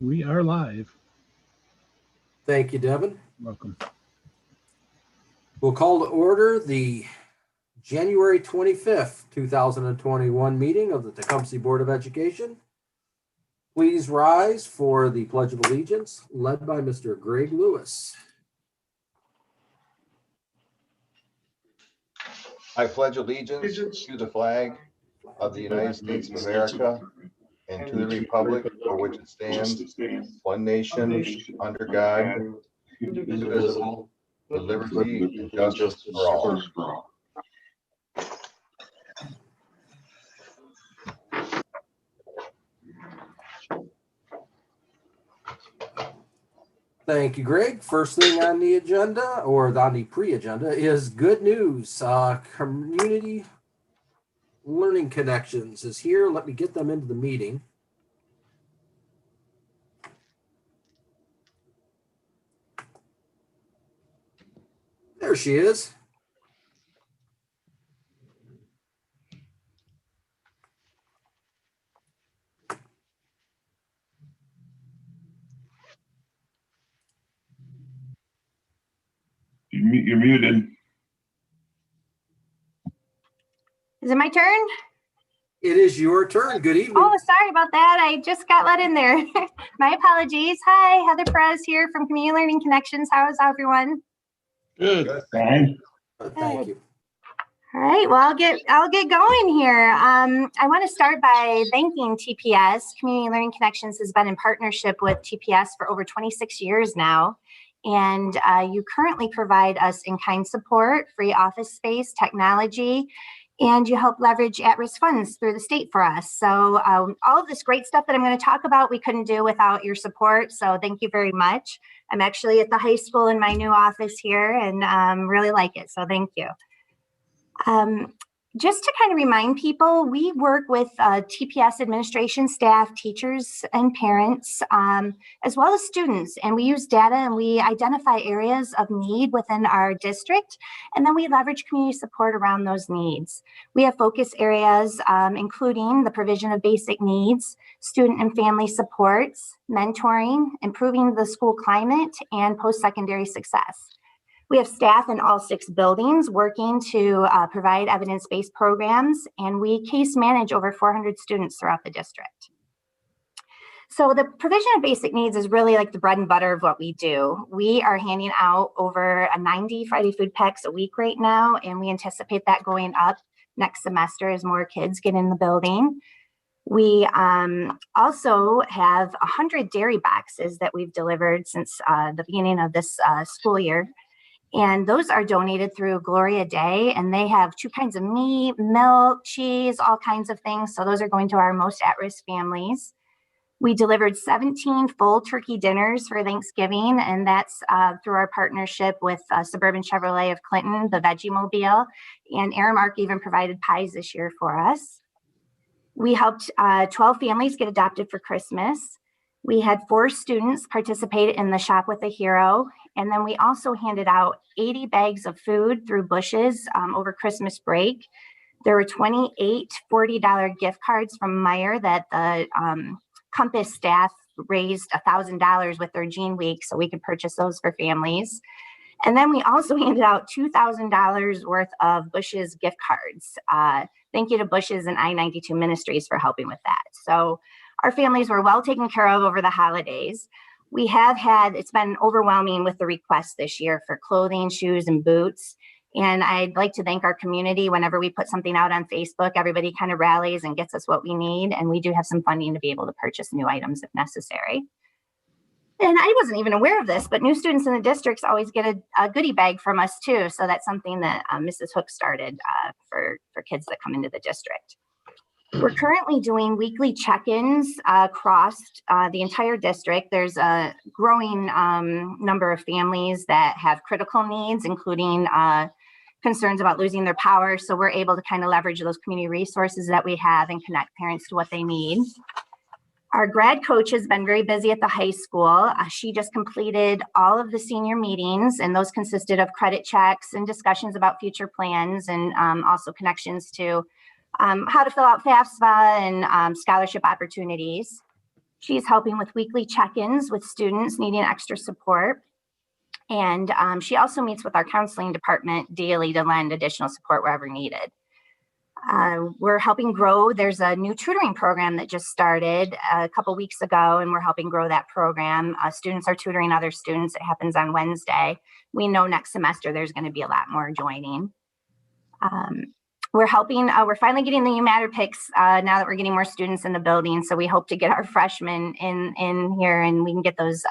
We are live. Thank you, Devin. Welcome. We'll call to order the January 25th, 2021 meeting of the Tecumseh Board of Education. Please rise for the Pledge of Allegiance, led by Mr. Greg Lewis. I pledge allegiance to the flag of the United States of America and to the republic for which it stands, one nation, under God, indivisible, with liberty and justice for all. Thank you, Greg. First thing on the agenda, or on the pre-agenda, is good news. Community Learning Connections is here. Let me get them into the meeting. There she is. You're muted. Is it my turn? It is your turn. Good evening. Oh, sorry about that. I just got let in there. My apologies. Hi, Heather Perez here from Community Learning Connections. How is everyone? Good. Fine. Thank you. All right, well, I'll get going here. I want to start by thanking TPS. Community Learning Connections has been in partnership with TPS for over 26 years now. And you currently provide us in-kind support, free office space, technology, and you help leverage at-risk funds through the state for us. So all of this great stuff that I'm going to talk about, we couldn't do without your support. So thank you very much. I'm actually at the high school in my new office here and really like it. So thank you. Just to kind of remind people, we work with TPS administration staff, teachers, and parents, as well as students. And we use data and we identify areas of need within our district, and then we leverage community support around those needs. We have focus areas, including the provision of basic needs, student and family supports, mentoring, improving the school climate, and post-secondary success. We have staff in all 6 buildings working to provide evidence-based programs, and we case manage over 400 students throughout the district. So the provision of basic needs is really like the bread and butter of what we do. We are handing out over 90 Friday food packs a week right now, and we anticipate that going up next semester as more kids get in the building. We also have 100 dairy boxes that we've delivered since the beginning of this school year. And those are donated through Gloria Day, and they have 2 kinds of meat, milk, cheese, all kinds of things. So those are going to our most at-risk families. We delivered 17 full turkey dinners for Thanksgiving, and that's through our partnership with Suburban Chevrolet of Clinton, the Veggie Mobile, and Aramark even provided pies this year for us. We helped 12 families get adopted for Christmas. We had 4 students participate in the Shop with a Hero. And then we also handed out 80 bags of food through Bush's over Christmas break. There were 28 $40 gift cards from Meijer that the Compass staff raised $1,000 with their Gene Week, so we could purchase those for families. And then we also handed out $2,000 worth of Bush's gift cards. Thank you to Bush's and I-92 Ministries for helping with that. So our families were well taken care of over the holidays. We have had, it's been overwhelming with the requests this year for clothing, shoes, and boots. And I'd like to thank our community. Whenever we put something out on Facebook, everybody kind of rallies and gets us what we need. And we do have some funding to be able to purchase new items if necessary. And I wasn't even aware of this, but new students in the districts always get a goodie bag from us too. So that's something that Mrs. Hook started for kids that come into the district. We're currently doing weekly check-ins across the entire district. There's a growing number of families that have critical needs, including concerns about losing their power. So we're able to kind of leverage those community resources that we have and connect parents to what they need. Our grad coach has been very busy at the high school. She just completed all of the senior meetings, and those consisted of credit checks and discussions about future plans and also connections to how to fill out FAFSA and scholarship opportunities. She's helping with weekly check-ins with students needing extra support. And she also meets with our counseling department daily to lend additional support wherever needed. We're helping grow. There's a new tutoring program that just started a couple weeks ago, and we're helping grow that program. Students are tutoring other students. It happens on Wednesday. We know next semester there's going to be a lot more joining. We're helping, we're finally getting the UMatter picks now that we're getting more students in the building. So we hope to get our freshmen in here and we can get those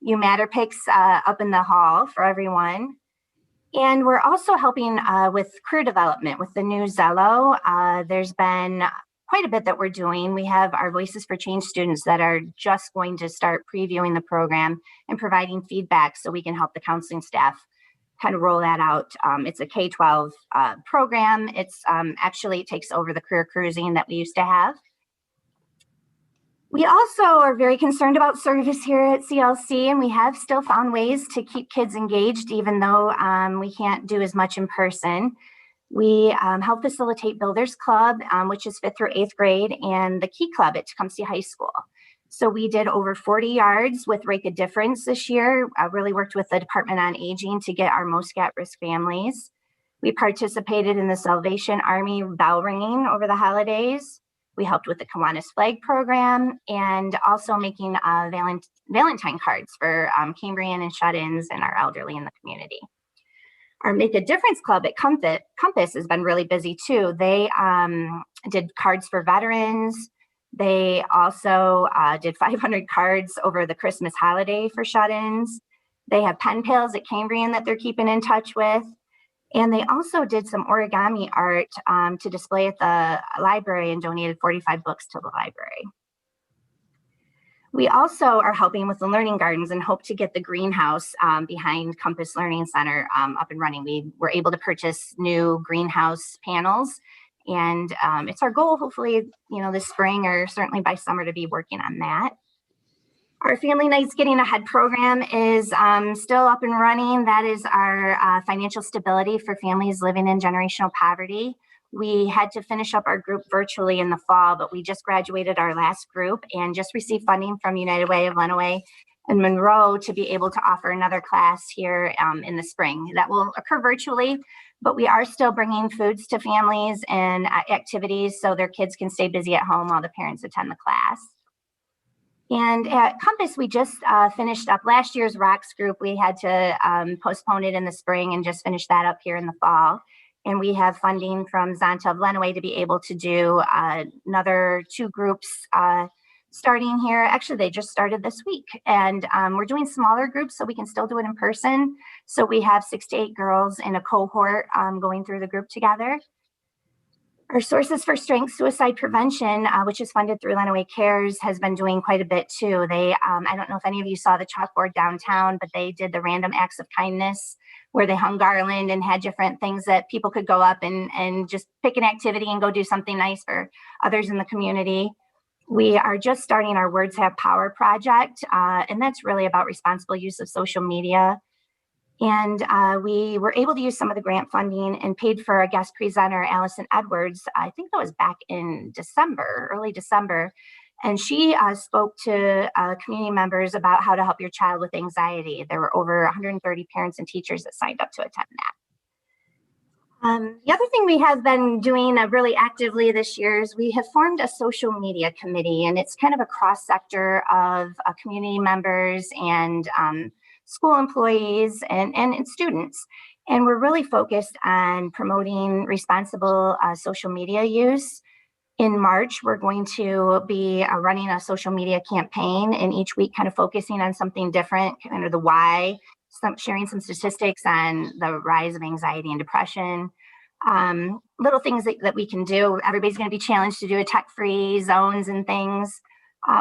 UMatter picks up in the hall for everyone. And we're also helping with career development with the new Zello. There's been quite a bit that we're doing. We have our Voices for Change students that are just going to start previewing the program and providing feedback so we can help the counseling staff kind of roll that out. It's a K-12 program. It's actually, it takes over the career cruising that we used to have. We also are very concerned about service here at CLC, and we have still found ways to keep kids engaged, even though we can't do as much in person. We help facilitate Builders Club, which is 5th through 8th grade, and the Key Club at Tecumseh High School. So we did over 40 yards with Rake a Difference this year. I really worked with the Department on Aging to get our most at-risk families. We participated in the Salvation Army bell ringing over the holidays. We helped with the Kiwanis Flag program and also making Valentine cards for Cambrian and shut-ins and our elderly in the community. Our Make a Difference Club at Compass has been really busy too. They did cards for veterans. They also did 500 cards over the Christmas holiday for shut-ins. They have pen pals at Cambrian that they're keeping in touch with. And they also did some origami art to display at the library and donated 45 books to the library. We also are helping with the learning gardens and hope to get the greenhouse behind Compass Learning Center up and running. We were able to purchase new greenhouse panels, and it's our goal, hopefully, this spring or certainly by summer, to be working on that. Our Family Nights Getting Ahead program is still up and running. That is our financial stability for families living in generational poverty. We had to finish up our group virtually in the fall, but we just graduated our last group and just received funding from United Way of Lenawee and Monroe to be able to offer another class here in the spring. That will occur virtually, but we are still bringing foods to families and activities so their kids can stay busy at home while the parents attend the class. And at Compass, we just finished up last year's Rocks group. We had to postpone it in the spring and just finish that up here in the fall. And we have funding from Zonta of Lenawee to be able to do another 2 groups starting here. Actually, they just started this week. And we're doing smaller groups so we can still do it in person. So we have 6 to 8 girls in a cohort going through the group together. Our Sources for Strength Suicide Prevention, which is funded through Lenawee Cares, has been doing quite a bit too. They, I don't know if any of you saw the chalkboard downtown, but they did the random acts of kindness where they hung garland and had different things that people could go up and just pick an activity and go do something nice for others in the community. We are just starting our Words Have Power project, and that's really about responsible use of social media. And we were able to use some of the grant funding and paid for a guest presenter, Allison Edwards. I think that was back in December, early December. And she spoke to community members about how to help your child with anxiety. There were over 130 parents and teachers that signed up to attend that. The other thing we have been doing really actively this year is we have formed a social media committee, and it's kind of a cross sector of community members and school employees and students. And we're really focused on promoting responsible social media use. In March, we're going to be running a social media campaign, and each week kind of focusing on something different, kind of the why, sharing some statistics on the rise of anxiety and depression. Little things that we can do. Everybody's going to be challenged to do a tech-free zones and things.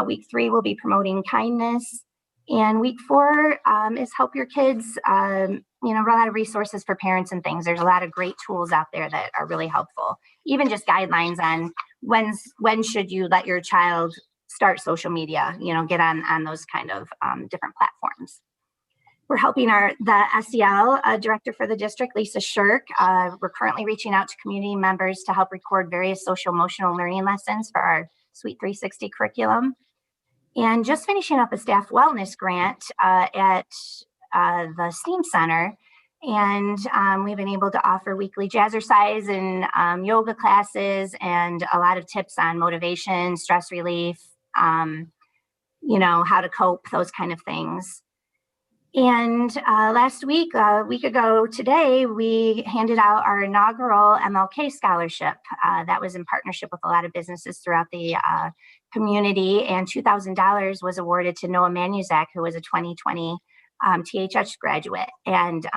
Week 3 will be promoting kindness. And week 4 is help your kids, run out of resources for parents and things. There's a lot of great tools out there that are really helpful. Even just guidelines on when should you let your child start social media, get on those kind of different platforms. We're helping the SEL director for the district, Lisa Shirk. We're currently reaching out to community members to help record various social emotional learning lessons for our Suite 360 curriculum. and just finishing up a staff wellness grant at the STEAM Center. And we've been able to offer weekly jazzercise and yoga classes and a lot of tips on motivation, stress relief, how to cope, those kind of things. And last week, a week ago today, we handed out our inaugural MLK scholarship. That was in partnership with a lot of businesses throughout the community, and $2,000 was awarded to Noah Manuzak, who was a 2020 THH graduate. And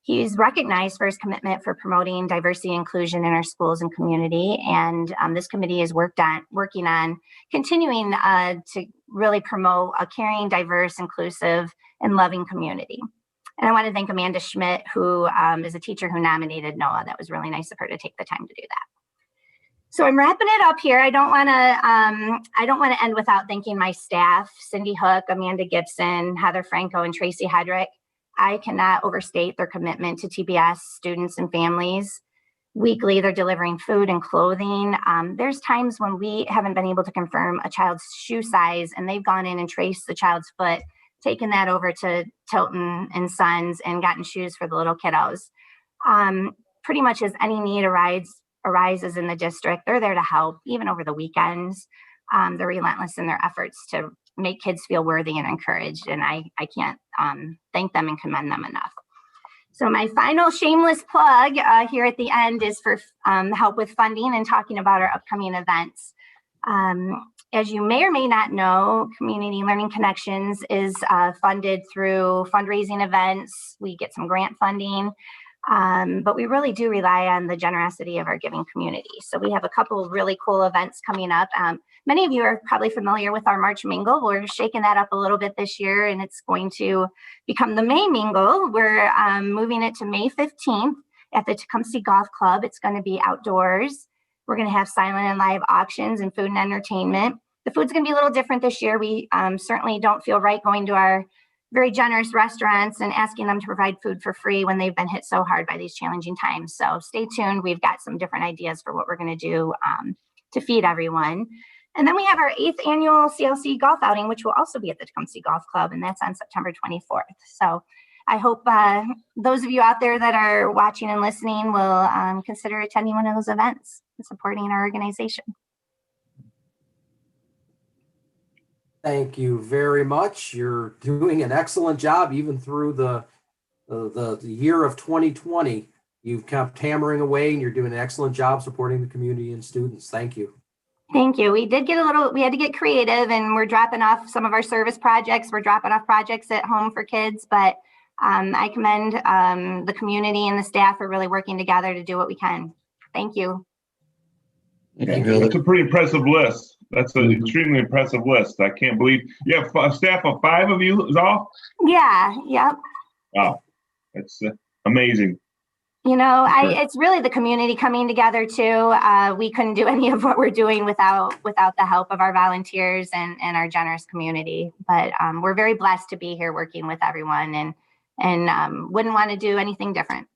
he's recognized for his commitment for promoting diversity and inclusion in our schools and community. And this committee is working on continuing to really promote a caring, diverse, inclusive, and loving community. And I want to thank Amanda Schmidt, who is a teacher who nominated Noah. That was really nice of her to take the time to do that. So I'm wrapping it up here. I don't want to end without thanking my staff: Cindy Hook, Amanda Gibson, Heather Franco, and Tracy Hedrick. I cannot overstate their commitment to TPS students and families. Weekly, they're delivering food and clothing. There's times when we haven't been able to confirm a child's shoe size, and they've gone in and traced the child's foot, taken that over to Tilton and Sons, and gotten shoes for the little kiddos. Pretty much as any need arises in the district, they're there to help, even over the weekends. They're relentless in their efforts to make kids feel worthy and encouraged, and I can't thank them and commend them enough. So my final shameless plug here at the end is for help with funding and talking about our upcoming events. As you may or may not know, Community Learning Connections is funded through fundraising events. We get some grant funding, but we really do rely on the generosity of our giving community. So we have a couple of really cool events coming up. Many of you are probably familiar with our March Mingle. We're shaking that up a little bit this year, and it's going to become the May Mingle. We're moving it to May 15th at the Tecumseh Golf Club. It's going to be outdoors. We're going to have silent and live auctions and food and entertainment. The food's going to be a little different this year. We certainly don't feel right going to our very generous restaurants and asking them to provide food for free when they've been hit so hard by these challenging times. So stay tuned. We've got some different ideas for what we're going to do to feed everyone. And then we have our 8th annual CLC golf outing, which will also be at the Tecumseh Golf Club, and that's on September 24th. So I hope those of you out there that are watching and listening will consider attending one of those events and supporting our organization. Thank you very much. You're doing an excellent job, even through the year of 2020. You've kept hammering away, and you're doing an excellent job supporting the community and students. Thank you. Thank you. We had to get creative, and we're dropping off some of our service projects. We're dropping off projects at home for kids, but I commend the community and the staff for really working together to do what we can. Thank you. That's a pretty impressive list. That's an extremely impressive list. I can't believe you have a staff of 5 of you is all? Yeah. Yep. Wow. That's amazing. It's really the community coming together too. We couldn't do any of what we're doing without the help of our volunteers and our generous community. But we're very blessed to be here working with everyone, and wouldn't want to do anything different.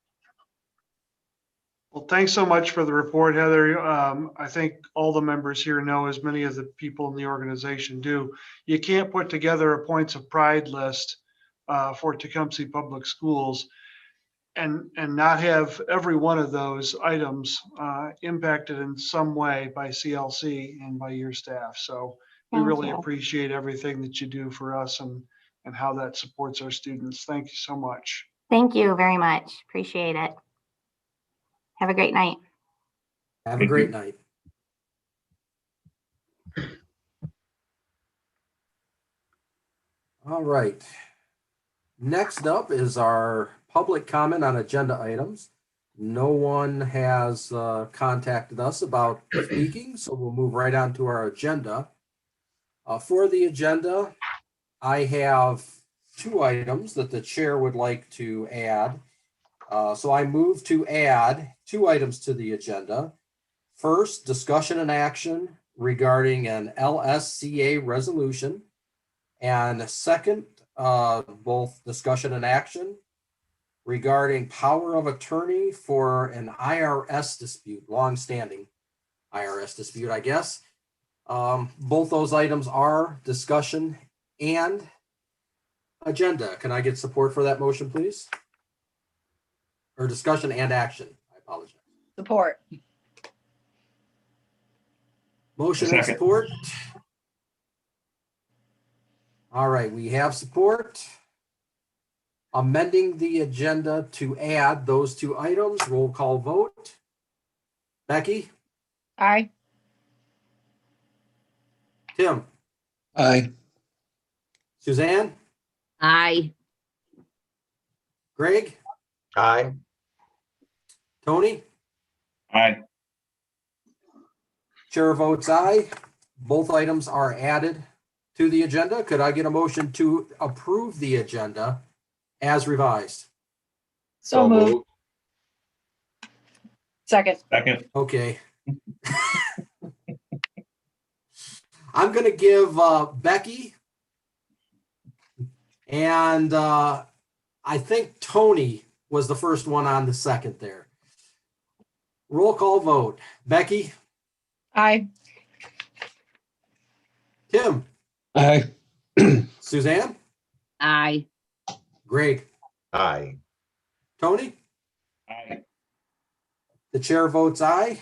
Well, thanks so much for the report, Heather. I think all the members here know, as many of the people in the organization do, you can't put together a points of pride list for Tecumseh Public Schools and not have every one of those items impacted in some way by CLC and by your staff. So we really appreciate everything that you do for us and how that supports our students. Thank you so much. Thank you very much. Appreciate it. Have a great night. Have a great night. All right. Next up is our public comment on agenda items. No one has contacted us about speaking, so we'll move right on to our agenda. For the agenda, I have 2 items that the chair would like to add. So I move to add 2 items to the agenda. First, discussion and action regarding an LSCA resolution. And second, both discussion and action regarding power of attorney for an IRS dispute, longstanding IRS dispute, I guess. Both those items are discussion and agenda. Can I get support for that motion, please? Or discussion and action? I apologize. Support. Motion and Second. support. All right, we have support. Amending the agenda to add those two items. Roll call vote. Becky? Aye. Tim? Aye. Suzanne? Aye. Greg? Aye. Tony? Aye. Chair votes aye. Both items are added to the agenda. Could I get a motion to approve the agenda as revised? So moved. Second. Second. Okay. I'm going to give Becky and I think Tony was the first one on the second there. Roll call vote. Becky? Aye. Tim? Aye. Suzanne? Aye. Greg? Aye. Tony? Aye. The chair votes aye.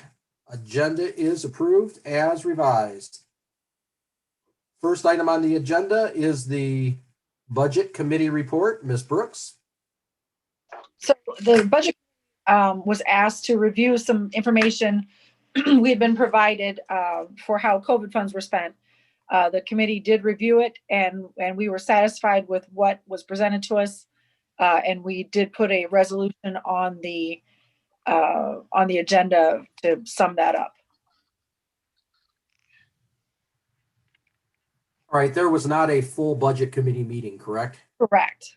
Agenda is approved as revised. First item on the agenda is the Budget Committee report. Ms. Brooks? So the budget was asked to review some information we had been provided for how COVID funds were spent. The committee did review it and we were satisfied with what was presented to us. And we did put a resolution on the agenda to sum that up. All right, there was not a full Budget Committee meeting, correct? Correct.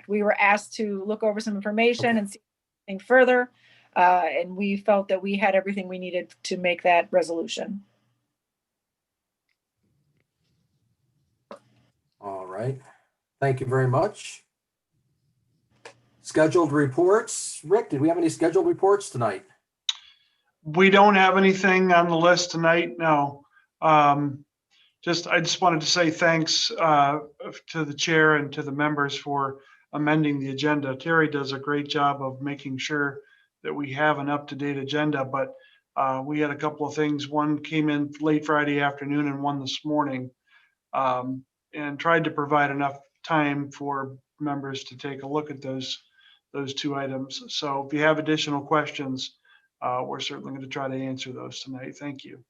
We were asked to look over some information and see anything further. And we felt that we had everything we needed to make that resolution. All right. Thank you very much. Scheduled reports. Rick, did we have any scheduled reports tonight? We don't have anything on the list tonight, no. I just wanted to say thanks to the chair and to the members for amending the agenda. Terry does a great job of making sure that we have an up-to-date agenda, but we had a couple of things. One came in late Friday afternoon and one this morning, and tried to provide enough time for members to take a look at those two items. So if you have additional questions, we're certainly going to try to answer those tonight. Thank you.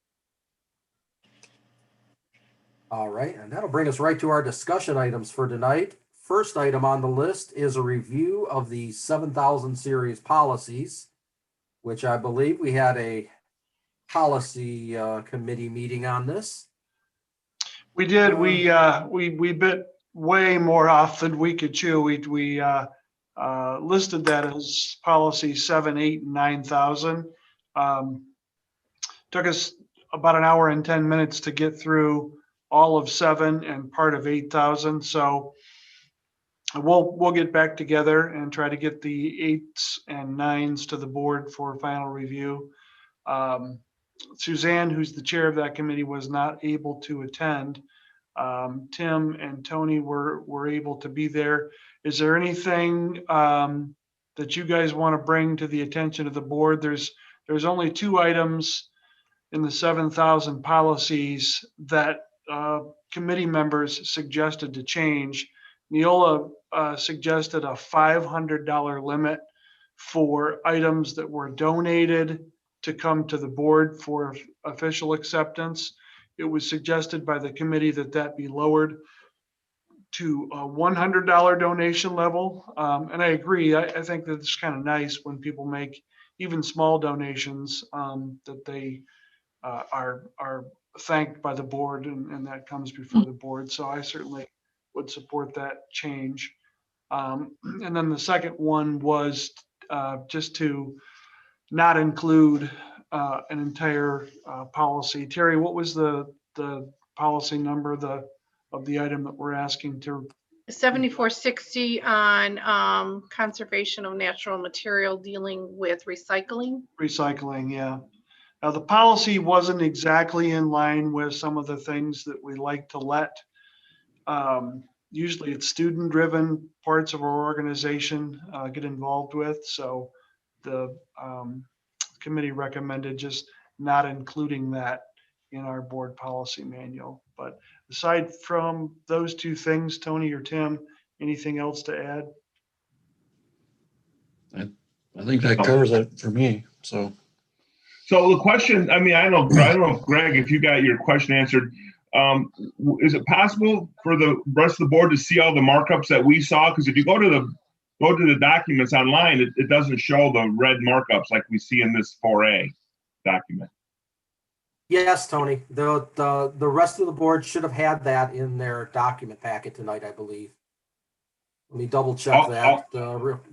All right, and that'll bring us right to our discussion items for tonight. First item on the list is a review of the 7000 series policies, which I believe we had a policy committee meeting on this. We did. We bit way more off than we could chew. We listed that as policy 7, 8, and 9000. Took us about an hour and 10 minutes to get through all of 7 and part of 8000. So we'll get back together and try to get the 8s and 9s to the board for final review. Suzanne, who's the chair of that committee, was not able to attend. Tim and Tony were able to be there. Is there anything that you guys want to bring to the attention of the board? There's only 2 items in the 7000 policies that committee members suggested to change. Neola suggested a $500 limit for items that were donated to come to the board for official acceptance. It was suggested by the committee that be lowered to a $100 donation level. And I agree. I think that it's kind of nice when people make even small donations that they are thanked by the board and that comes before the board. So I certainly would support that change. And then the second one was just to not include an entire policy. Terry, what was the policy number of the item that we're asking to? 7460 on conservation of natural material dealing with recycling. Recycling, yeah. The policy wasn't exactly in line with some of the things that we like to let. Usually it's student-driven parts of our organization get involved with. So the committee recommended just not including that in our board policy manual. But aside from those two things, Tony or Tim, anything else to add? I think that covers it for me. So the question, I mean, I don't know, Greg, if you got your question answered. Is it possible for the rest of the board to see all the markups that we saw? Because if you go to the documents online, it doesn't show the red markups like we see in this 4A document. Yes, Tony, the rest of the board should have had that in their document packet tonight, I believe. Let me double check that.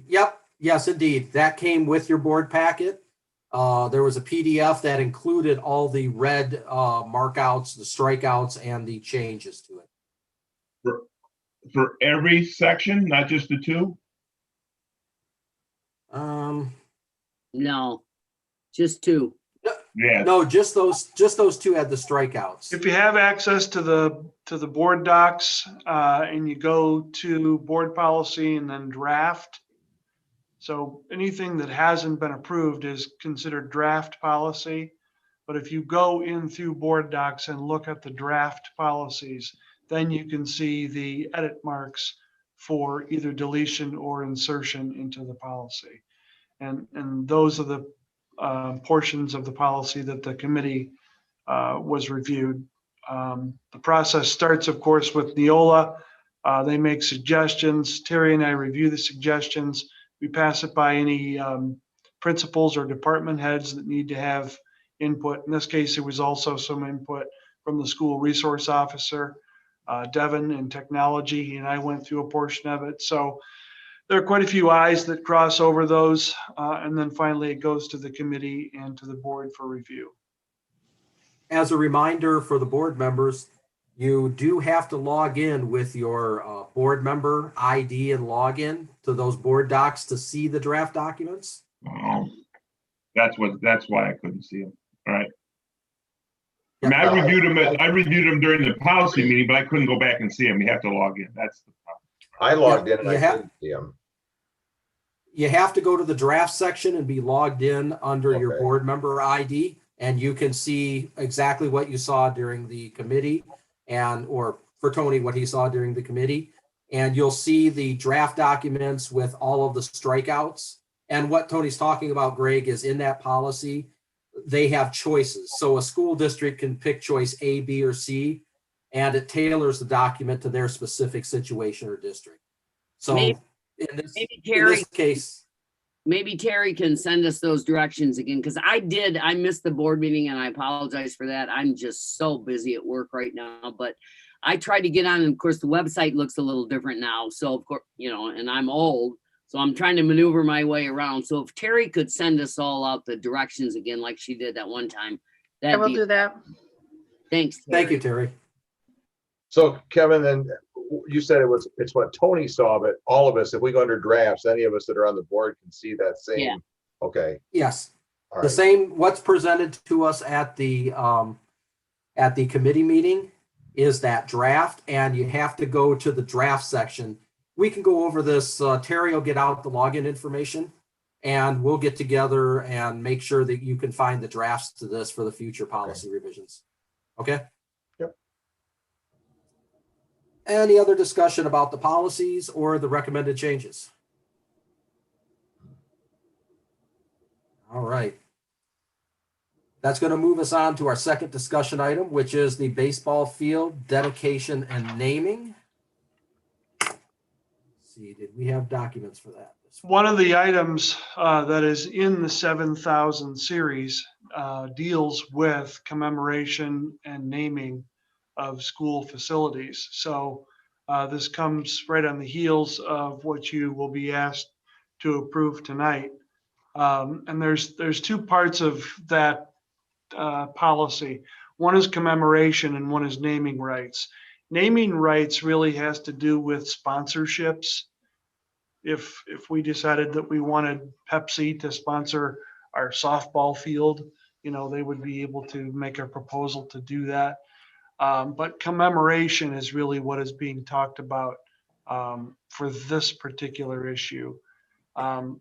Yep, yes, indeed. That came with your board packet. There was a PDF that included all the red markouts, the strikeouts, and the changes to it. For every section, not just the two? No, just two. Yeah. No, just those two had the strikeouts. If you have access to the board docs and you go to board policy and then draft, so anything that hasn't been approved is considered draft policy. But if you go in through board docs and look at the draft policies, then you can see the edit marks for either deletion or insertion into the policy. And those are the portions of the policy that the committee was reviewed. The process starts, of course, with Neola. They make suggestions. Terry and I review the suggestions. We pass it by any principals or department heads that need to have input. In this case, there was also some input from the school resource officer, Devin, in technology. He and I went through a portion of it. So there are quite a few I's that cross over those. And then finally, it goes to the committee and to the board for review. As a reminder for the board members, you do have to log in with your board member ID and log in to those board docs to see the draft documents. Oh, that's why I couldn't see them. All right. I mean, I reviewed them during the policy meeting, but I couldn't go back and see them. You have to log in. That's the problem. I logged in and I didn't see them. You have to go to the draft section and be logged in under your Okay. board member ID, and you can see exactly what you saw during the committee or for Tony, what he saw during the committee. And you'll see the draft documents with all of the strikeouts. And what Tony's talking about, Greg, is in that policy, they have choices. So a school district can pick choice A, B, or C, and it tailors the document to their specific situation or district. So Maybe in this Terry, case, maybe Terry can send us those directions again, because I missed the board meeting and I apologize for that. I'm just so busy at work right now, but I tried to get on, and of course the website looks a little different now. So of course, and I'm old, so I'm trying to maneuver my way around. So if Terry could send us all out the directions again, like she did that one time, I will do that. Thanks, Terry. thank you, Terry. So Kevin, then you said it's what Tony saw, but all of us, if we go under drafts, any of us that are on the board can see that same. Yeah. Okay. Yes. All The right. same, what's presented to us at the committee meeting is that draft, and you have to go to the draft section. We can go over this. Terry will get out the login information, and we'll get together and make sure that you can find the drafts to this for the future policy revisions. Okay? Yep. Any other discussion about the policies or the recommended changes? All right. That's going to move us on to our second discussion item, which is the baseball field dedication and naming. Let's see, did we have documents for that? One of the items that is in the 7,000 series deals with commemoration and naming of school facilities. So this comes right on the heels of what you will be asked to approve tonight. And there's two parts of that policy. One is commemoration and one is naming rights. Naming rights really has to do with sponsorships. If we decided that we wanted Pepsi to sponsor our softball field, they would be able to make a proposal to do that. But commemoration is really what is being talked about for this particular issue. And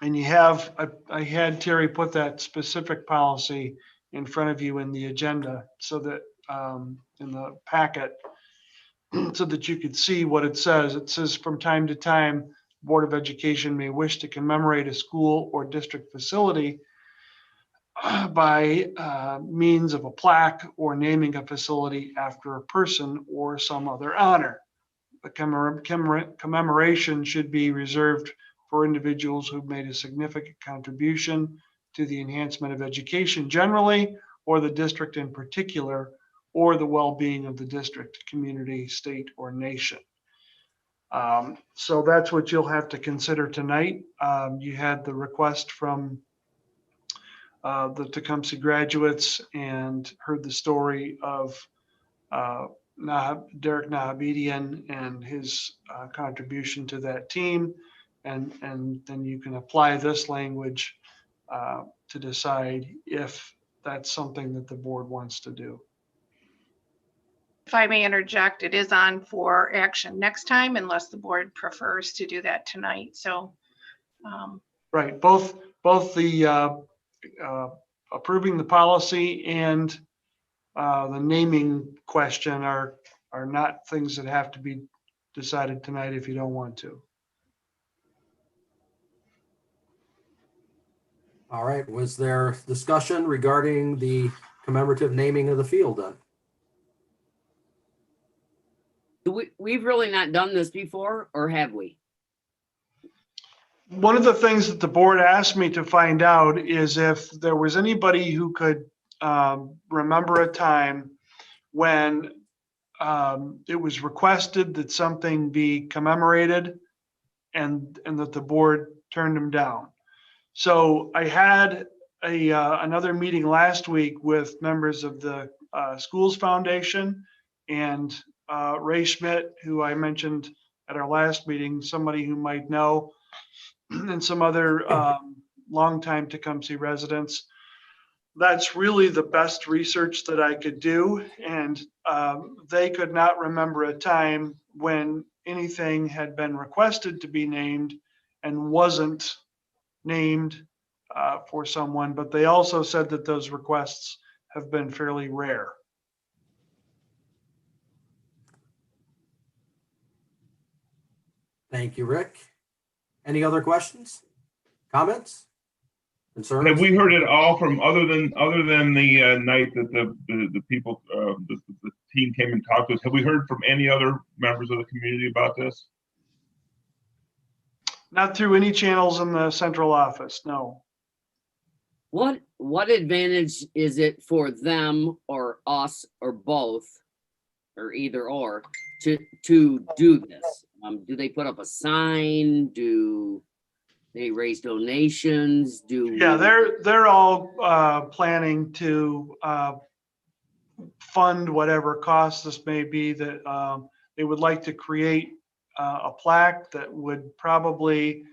I had Terry put that specific policy in front of you in the agenda so that in the packet, so that you could see what it says. It says from time to time, Board of Education may wish to commemorate a school or district facility by means of a plaque or naming a facility after a person or some other honor. The commemoration should be reserved for individuals who've made a significant contribution to the enhancement of education generally, or the district in particular, or the well-being of the district, community, state, or nation. So that's what you'll have to consider tonight. You had the request from the Tecumseh graduates and heard the story of Derek Nahabedian and his contribution to that team. And then you can apply this language to decide if that's something that the board wants to do. If I may interject, it is on for action next time unless the board prefers to do that tonight. So, Right, both the approving the policy and the naming question are not things that have to be decided tonight if you don't want to. All right, was there discussion regarding the commemorative naming of the field then? We've really not done this before, or have we? One of the things that the board asked me to find out is if there was anybody who could remember a time when it was requested that something be commemorated and that the board turned them down. So I had another meeting last week with members of the Schools Foundation and Ray Schmidt, who I mentioned at our last meeting, somebody who might know, and some other longtime Tecumseh residents. That's really the best research that I could do. And they could not remember a time when anything had been requested to be named and wasn't named for someone, but they also said that those requests have been fairly rare. Thank you, Rick. Any other questions, comments, concerns? Have we heard it all from other than the night that the people the team came and talked to us? Have we heard from any other members of the community about this? Not through any channels in the central office, no. What advantage is it for them or us or both, or either or, to do this? Do they put up a sign? Do they raise donations? Yeah, they're all planning to fund whatever costs this may be. That they would like to create a plaque that would probably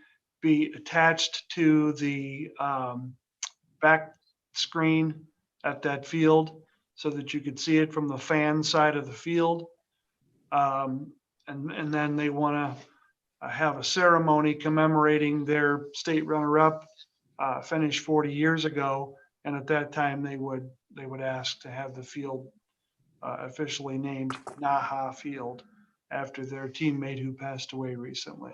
be attached to the back screen at that field so that you could see it from the fan side of the field. And then they want to have a ceremony commemorating their state runner-up finished 40 years ago. And at that time, they would ask to have the field officially named Naha Field after their teammate who passed away recently.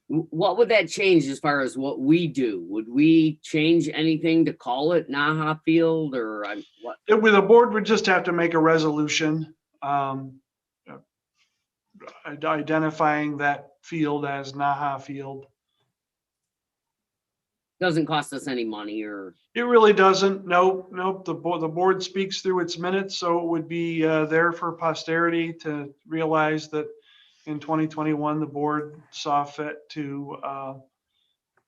What would that change as far as what we do? Would we change anything to call it Naha Field, or what? The board would just have to make a resolution identifying that field as Naha Field. Doesn't cost us any money, or? It really doesn't. Nope. The board speaks through its minutes, so it would be there for posterity to realize that in 2021, the board saw fit to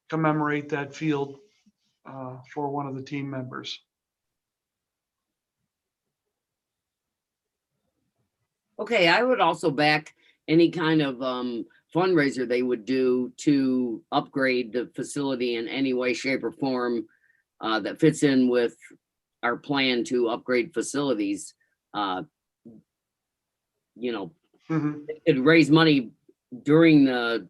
commemorate that field for one of the team members. Okay, I would also back any kind of fundraiser they would do to upgrade the facility in any way, shape, or form that fits in with our plan to upgrade facilities. You know, Mhm. it raise money during the,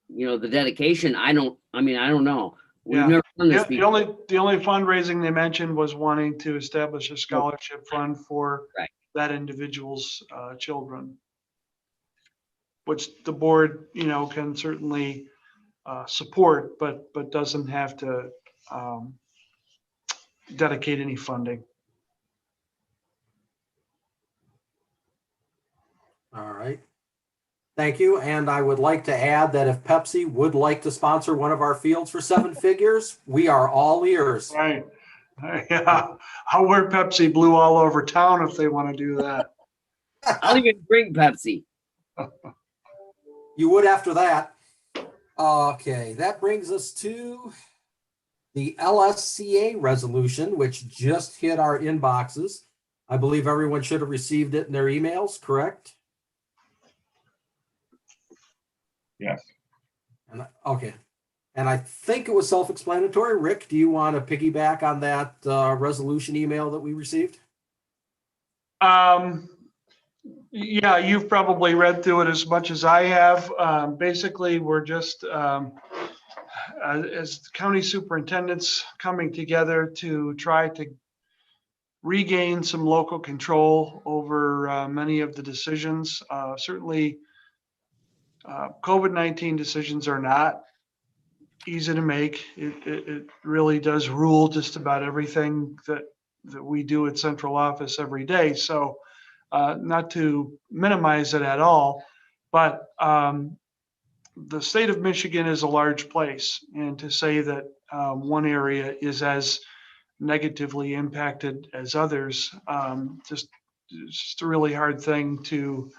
the dedication. I don't know. We've Yeah. never done this The before. only fundraising they mentioned was wanting to establish a scholarship fund for Right. that individual's children, which the board, can certainly support, but doesn't have to dedicate any funding. All right. Thank you. And I would like to add that if Pepsi would like to sponsor one of our fields for 7 figures, we are all ears. Right. Yeah. I'll wear Pepsi blue all over town if they want to do that. I'll even drink Pepsi. You would after that. Okay, that brings us to the LSCA resolution, which just hit our inboxes. I believe everyone should have received it in their emails, correct? Yes. Okay. And I think it was self-explanatory. Rick, do you want to piggyback on that resolution email that we received? Yeah, you've probably read through it as much as I have. Basically, we're just, as county superintendents coming together to try to regain some local control over many of the decisions. Certainly, COVID-19 decisions are not easy to make. It really does rule just about everything that we do at central office every day. So not to minimize it at all, but the state of Michigan is a large place. And to say that one area is as negatively impacted as others, it's just a really hard thing to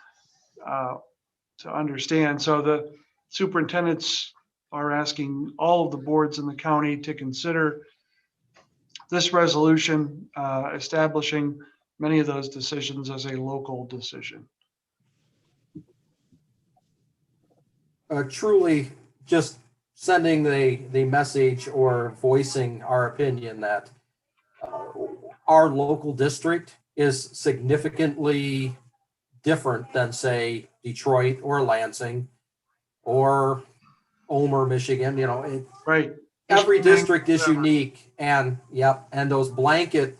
understand. So the superintendents are asking all of the boards in the county to consider this resolution, establishing many of those decisions as a local decision. Truly just sending the message or voicing our opinion that our local district is significantly different than, say, Detroit or Lansing or Omer, Michigan. Right. Every district is unique, and those blanket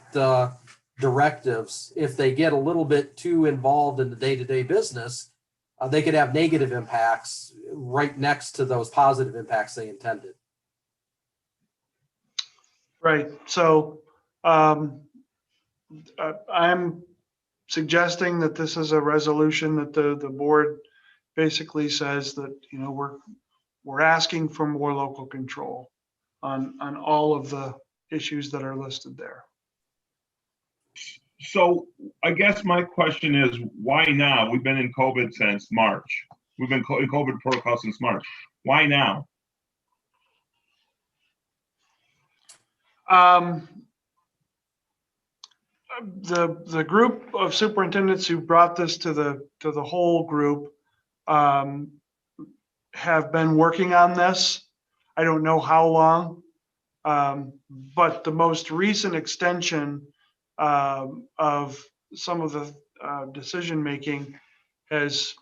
directives, if they get a little bit too involved in the day-to-day business, they could have negative impacts right next to those positive impacts they intended. Right. So I'm suggesting that this is a resolution that the board basically says that, we're asking for more local control on all of the issues that are listed there. So I guess my question is, why now? We've been in COVID since March. We've been in COVID protocol since March. Why now? The group of superintendents who brought this to the whole group have been working on this. I don't know how long, but the most recent extension of some of the decision making has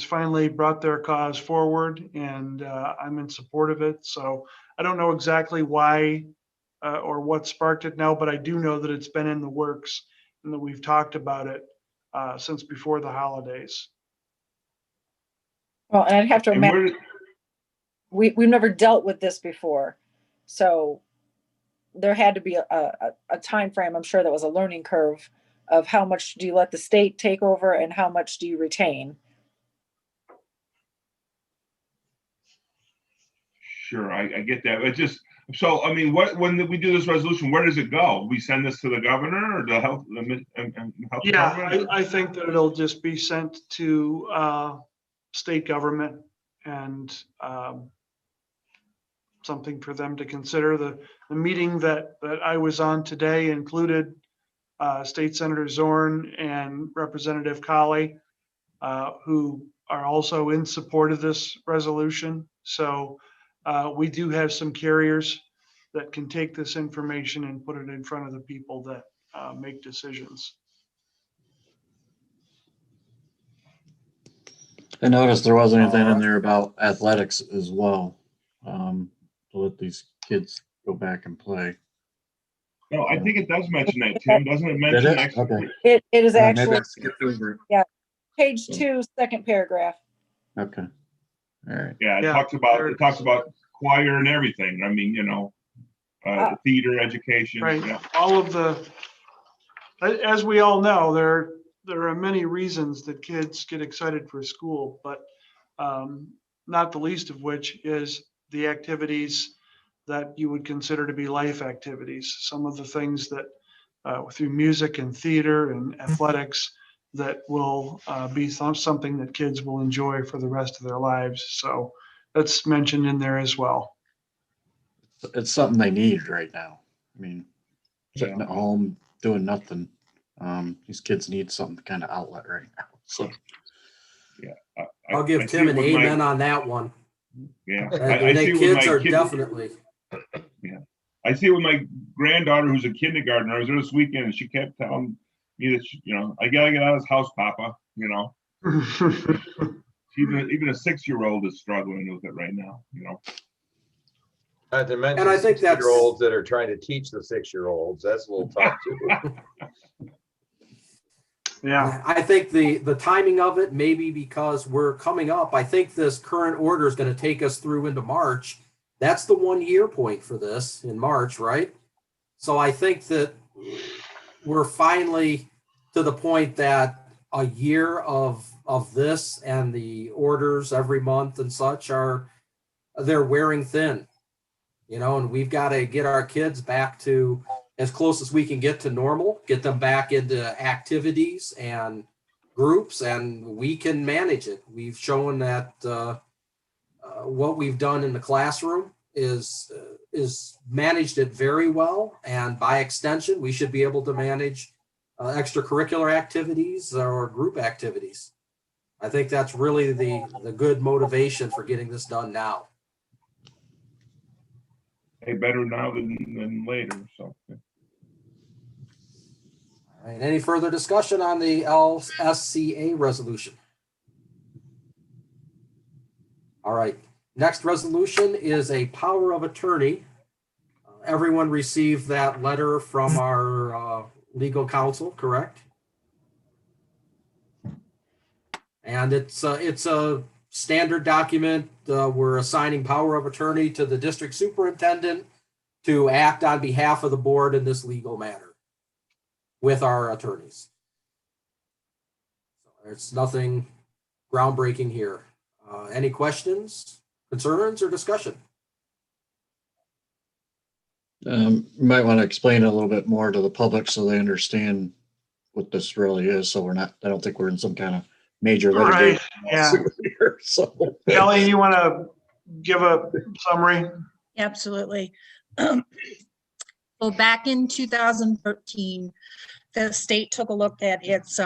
finally brought their cause forward, and I'm in support of it. So I don't know exactly why or what sparked it now, but I do know that it's been in the works and that we've talked about it since before the holidays. Well, and I'd have to remember, we've never dealt with this before. So there had to be a time frame, I'm sure that was a learning curve of how much do you let the state take over and how much do you retain? Sure, I get that. It just, so, I mean, when we do this resolution, where does it go? We send this to the governor or the health department? Yeah, I think that it'll just be sent to state government and something for them to consider. The meeting that I was on today included State Senator Zorn and Representative Colley, who are also in support of this resolution. So we do have some carriers that can take this information and put it in front of the people that make decisions. I noticed there wasn't anything in there about athletics as well. To let these kids go back and play. No, I think it does mention that, Tim. Doesn't it mention Did it? next? Okay. It is Maybe actually I skipped over it. page 2, second paragraph. Okay. All right. Yeah, Yeah, it talks about choir and everything. I mean, theater education. Right. Yeah. All of as we all know, there are many reasons that kids get excited for school, but not the least of which is the activities that you would consider to be life activities. Some of the things that through music and theater and athletics that will be something that kids will enjoy for the rest of their lives. So that's mentioned in there as well. It's something they need right now. I mean, sitting Yeah. at home doing nothing. These kids need some kind of outlet right now. So Yeah. I'll give I see Tim it an with amen my- on that one. Yeah. I see think it with kids my are kid- definitely. I see it with my granddaughter who's a kindergartner. I was there this weekend and she kept telling me that, I gotta get out of this house, Papa. Even a 6-year-old is struggling with it right now. Not to mention And I think that's- 6-year-olds that are trying to teach the 6-year-olds. That's a little tough too. Yeah. I think the timing of it, maybe because we're coming up, I think this current order is going to take us through into March. That's the 1-year point for this in March, right? So I think that we're finally to the point that a year of this and the orders every month and such they're wearing thin, and we've got to get our kids back to as close as we can get to normal, get them back into activities and groups, and we can manage it. We've shown that what we've done in the classroom is managed it very well, and by extension, we should be able to manage extracurricular activities or group activities. I think that's really the good motivation for getting this done now. Hey, better now than later. So. All right, any further discussion on the LSCA resolution? All right, next resolution is a power of attorney. Everyone received that letter from our legal counsel, correct? And it's a standard document. We're assigning power of attorney to the district superintendent to act on behalf of the board in this legal matter with our attorneys. So there's nothing groundbreaking here. Any questions, concerns, or discussion? you might want to explain it a little bit more to the public so they understand what this really is. So I don't think we're in some kind of major litigation. Right, yeah. Here, so Kelly, you want to give a summary? Absolutely. So back in 2013, the state took a look at its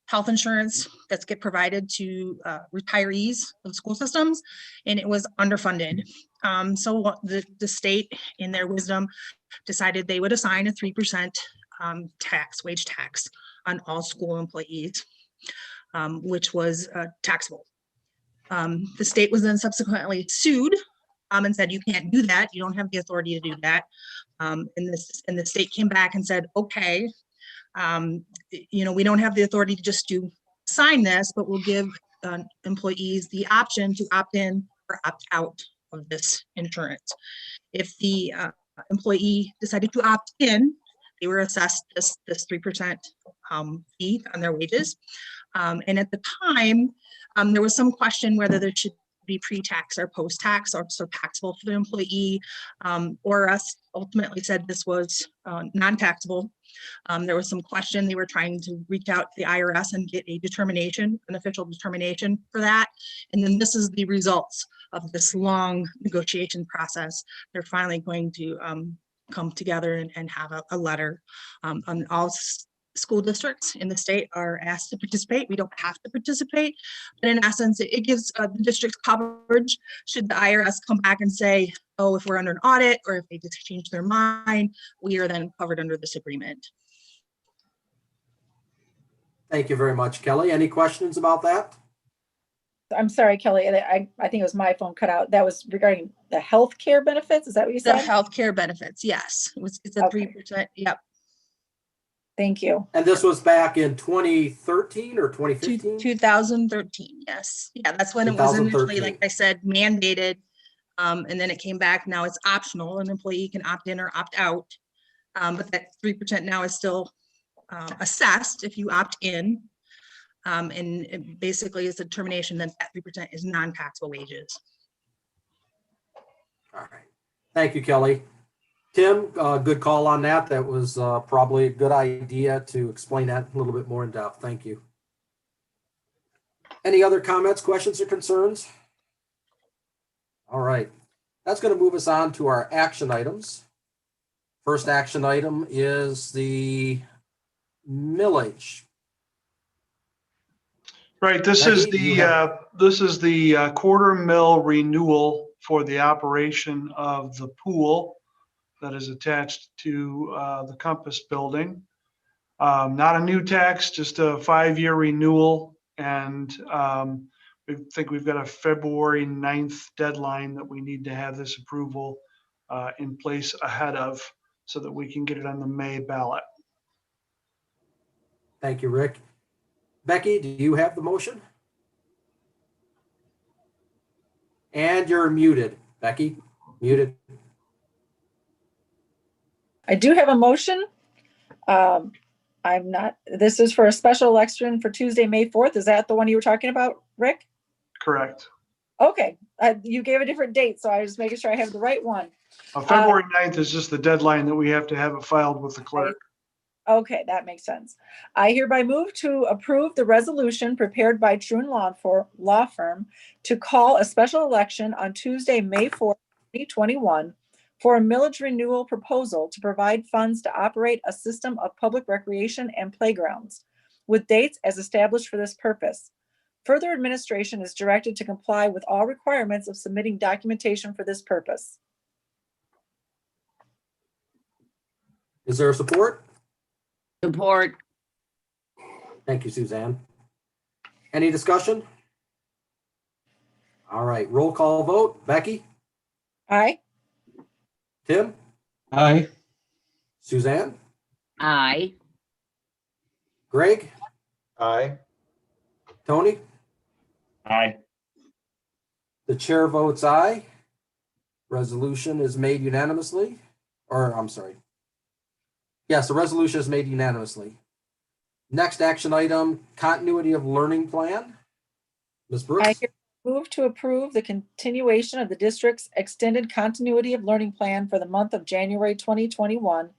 health insurance that's get provided to retirees of school systems, and it was underfunded. So what the state, in their wisdom, decided they would assign a 3% wage tax on all school employees, which was taxable. The state was then subsequently sued and said, you can't do that. You don't have the authority to do that. And the state came back and said, okay, we don't have the authority to just sign this, but we'll give employees the option to opt in or opt out of this insurance. If the employee decided to opt in, they were assessed this 3% fee on their wages. And at the time, there was some question whether there should be pre-tax or post-tax, or so taxable for the employee, or us ultimately said this was non-taxable. There was some question. They were trying to reach out to the IRS and get an official determination for that. And then this is the results of this long negotiation process. They're finally going to come together and have a letter. And all school districts in the state are asked to participate. We don't have to participate, but in essence, it gives the districts coverage should the IRS come back and say, oh, if we're under an audit or if they just change their mind, we are then covered under this agreement. Thank you very much, Kelly. Any questions about that? I'm sorry, Kelly, I think it was my phone cut out. That was regarding the health care benefits. Is that what you The said? healthcare benefits, yes. It's a Okay. 3%. Yep. Thank you. And this was back in 2013 or 2015? 2013, yes. Yeah, that's when it was initially, 2013. like I said, mandated. And then it came back. Now it's optional. An employee can opt in or opt out. But that 3% now is still assessed if you opt in. And it basically is a determination that that 3% is non-taxable wages. All right. Thank you, Kelly. Tim, good call on that. That was probably a good idea to explain that a little bit more in depth. Thank you. Any other comments, questions, or concerns? All right. That's going to move us on to our action items. First action item is the millage. Right, this Becky, is do you have- the quarter mill renewal for the operation of the pool that is attached to the Compass building. Not a new tax, just a 5-year renewal. And we think we've got a February 9th deadline that we need to have this approval in place ahead of, so that we can get it on the May ballot. Thank you, Rick. Becky, do you have the motion? And you're muted, Becky, muted. I do have a motion. This is for a special election for Tuesday, May 4th. Is that the one you were talking about, Rick? Correct. Okay, you gave a different date, so I was making sure I have the right one. February 9th is just the deadline that we have to have it filed with the clerk. Okay, that makes sense. I hereby move to approve the resolution prepared by True and Law Firm to call a special election on Tuesday, May 4th, 2021 for a millage renewal proposal to provide funds to operate a system of public recreation and playgrounds with dates as established for this purpose. Further administration is directed to comply with all requirements of submitting documentation for this purpose. Is there support? Support. Thank you, Suzanne. Any discussion? All right, roll call vote. Becky? Aye. Tim? Aye. Suzanne? Aye. Greg? Aye. Tony? Aye. The chair votes aye. Resolution is made unanimously, or I'm sorry. Yes, the resolution is made unanimously. Next action item, continuity of learning plan. Ms. I Brooks? move to approve the continuation of the district's extended continuity of learning plan for the month of January 2021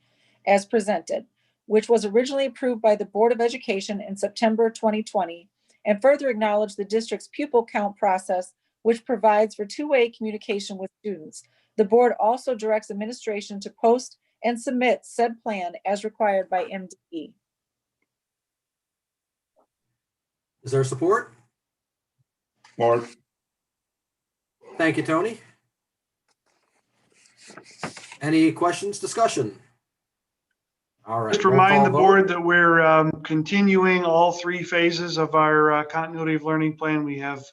as presented, which was originally approved by the Board of Education in September 2020, and further acknowledge the district's pupil count process, which provides for two-way communication with students. The board also directs administration to post and submit said plan as required by MDE. Is there support? Support. Thank you, Tony. Any questions, discussion? All right. Just roll remind call the vote. board that we're continuing all 3 phases of our continuity of learning plan. We have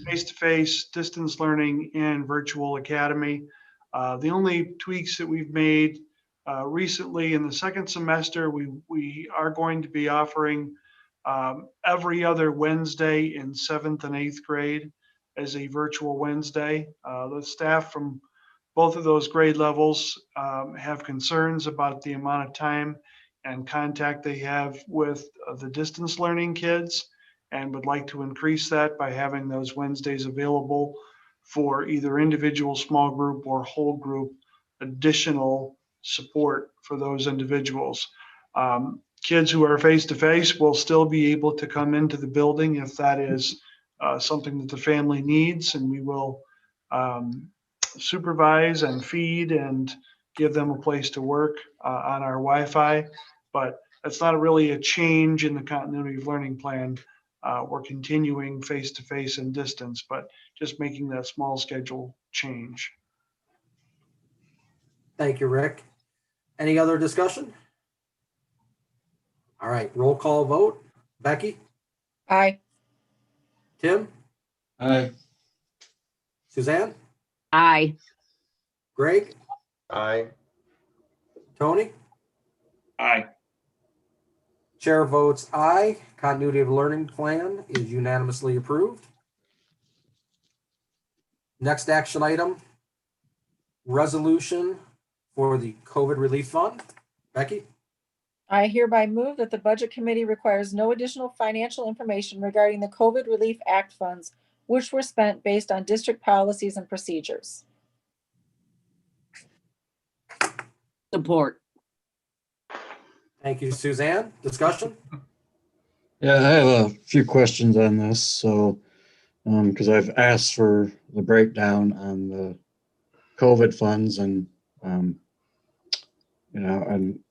face-to-face, distance learning, and virtual academy. The only tweaks that we've made recently in the second semester, we are going to be offering every other Wednesday in 7th and 8th grade as a virtual Wednesday. The staff from both of those grade levels have concerns about the amount of time and contact they have with the distance learning kids, and would like to increase that by having those Wednesdays available for either individual small group or whole group additional support for those individuals. Kids who are face-to-face will still be able to come into the building if that is something that the family needs, and we will supervise and feed and give them a place to work on our Wi-Fi. But that's not really a change in the continuity of learning plan. We're continuing face-to-face and distance, but just making that small schedule change. Thank you, Rick. Any other discussion? All right, roll call vote. Becky, Aye. Tim, Aye. Suzanne, Aye. Greg, Aye. Tony? Aye. Chair votes aye. Continuity of learning plan is unanimously approved. Next action item, resolution for the COVID relief fund. Becky? I hereby move that the Budget Committee requires no additional financial information regarding the COVID Relief Act funds, which were spent based on district policies and procedures. Support. Thank you, Suzanne. Discussion? Yeah, I have a few questions on this. So, because I've asked for the breakdown on the COVID funds and, and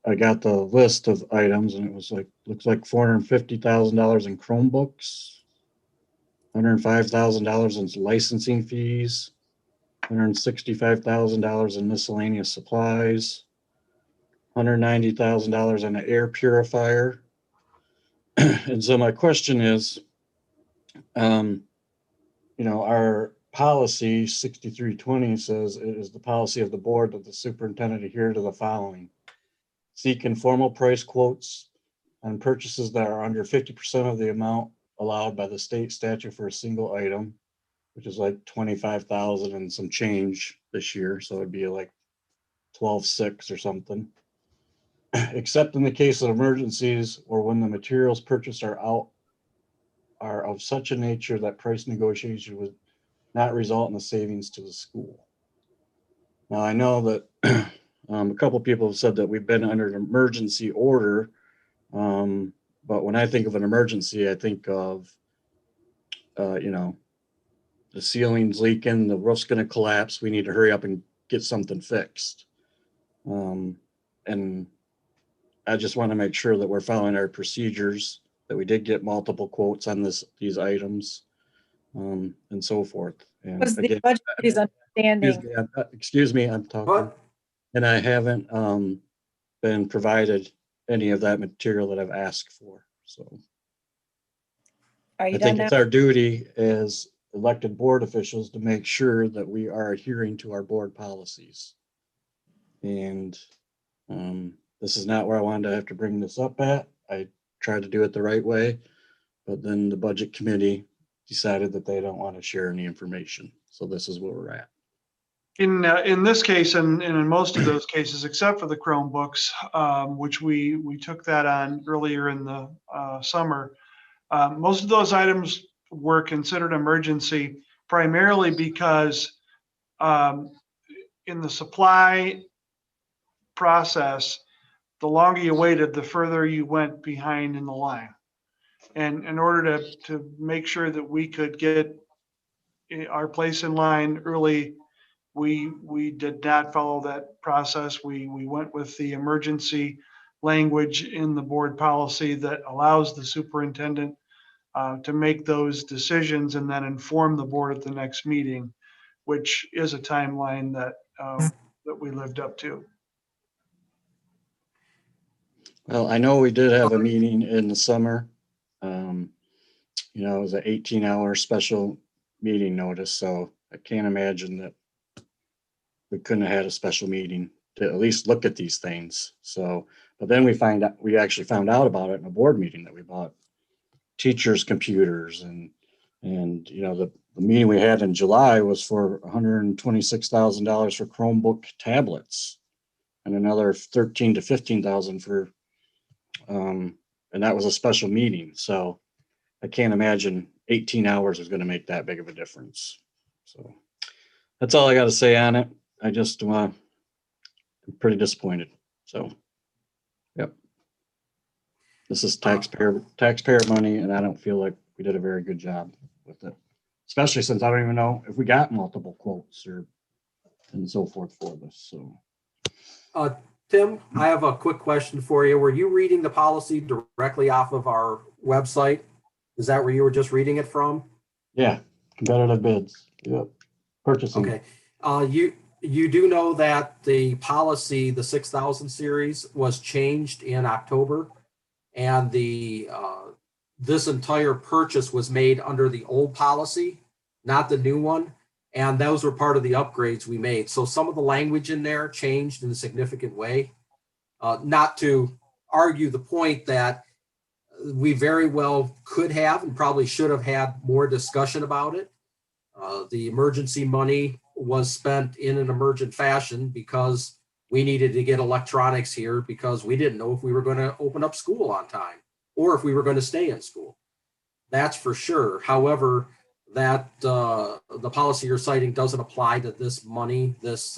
I got the list of items and it was like, looks like $450,000 in Chromebooks, $105,000 in licensing fees, $165,000 in miscellaneous supplies, $190,000 in an air purifier. And so my question is, our policy 6320 says it is the policy of the board that the superintendent adhere to the following. Seek informal price quotes on purchases that are under 50% of the amount allowed by the state statute for a single item, which is like 25,000 and some change this year. So it'd be like 12,600 or something. Except in the case of emergencies or when the materials purchased are of such a nature that price negotiation would not result in a savings to the school. Now I know that a couple people have said that we've been under an emergency order, but when I think of an emergency, I think of, the ceiling's leaking, the roof's going to collapse. We need to hurry up and get something fixed. And I just want to make sure that we're following our procedures, that we did get multiple quotes on these items, and so forth. And Was the again, Budget Committee's understanding? excuse me, I'm talking. What? And I haven't been provided any of that material that I've asked for. So Are you I done think now? it's our duty as elected board officials to make sure that we are adhering to our board policies. And this is not where I wanted to have to bring this up at. I tried to do it the right way, but then the budget committee decided that they don't want to share any information. So this is where we're at. In this case, and in most of those cases, except for the Chromebooks, which we took that on earlier in the summer, most of those items were considered emergency primarily because in the supply process, the longer you waited, the further you went behind in the line. And in order to make sure that we could get our place in line early, we did not follow that process. We went with the emergency language in the board policy that allows the superintendent to make those decisions and then inform the board at the next meeting, which is a timeline that we lived up to. Well, I know we did have a meeting in the summer. It was an 18-hour special meeting notice, so I can't imagine that we couldn't have had a special meeting to at least look at these things. So, but then we actually found out about it in a board meeting that we bought teachers' computers and the meeting we had in July was for $126,000 for Chromebook tablets and another 13 to 15,000 for, and that was a special meeting. So I can't imagine 18 hours is going to make that big of a difference. So that's all I got to say on it. I just I'm pretty disappointed. So, yep. This is taxpayer money, and I don't feel like we did a very good job with it, especially since I don't even know if we got multiple quotes and so forth for this. So, Tim, I have a quick question for you. Were you reading the policy directly off of our website? Is that where you were just reading it from? Yeah, competitive bids. Yep. Purchasing. Okay. You do know that the policy, the 6,000 series, was changed in October, and the this entire purchase was made under the old policy, not the new one. And those were part of the upgrades we made. So some of the language in there changed in a significant way. Not to argue the point that we very well could have and probably should have had more discussion about it. The emergency money was spent in an emergent fashion because we needed to get electronics here because we didn't know if we were going to open up school on time or if we were going to stay in school. That's for sure. However, that the policy you're citing doesn't apply to this money. This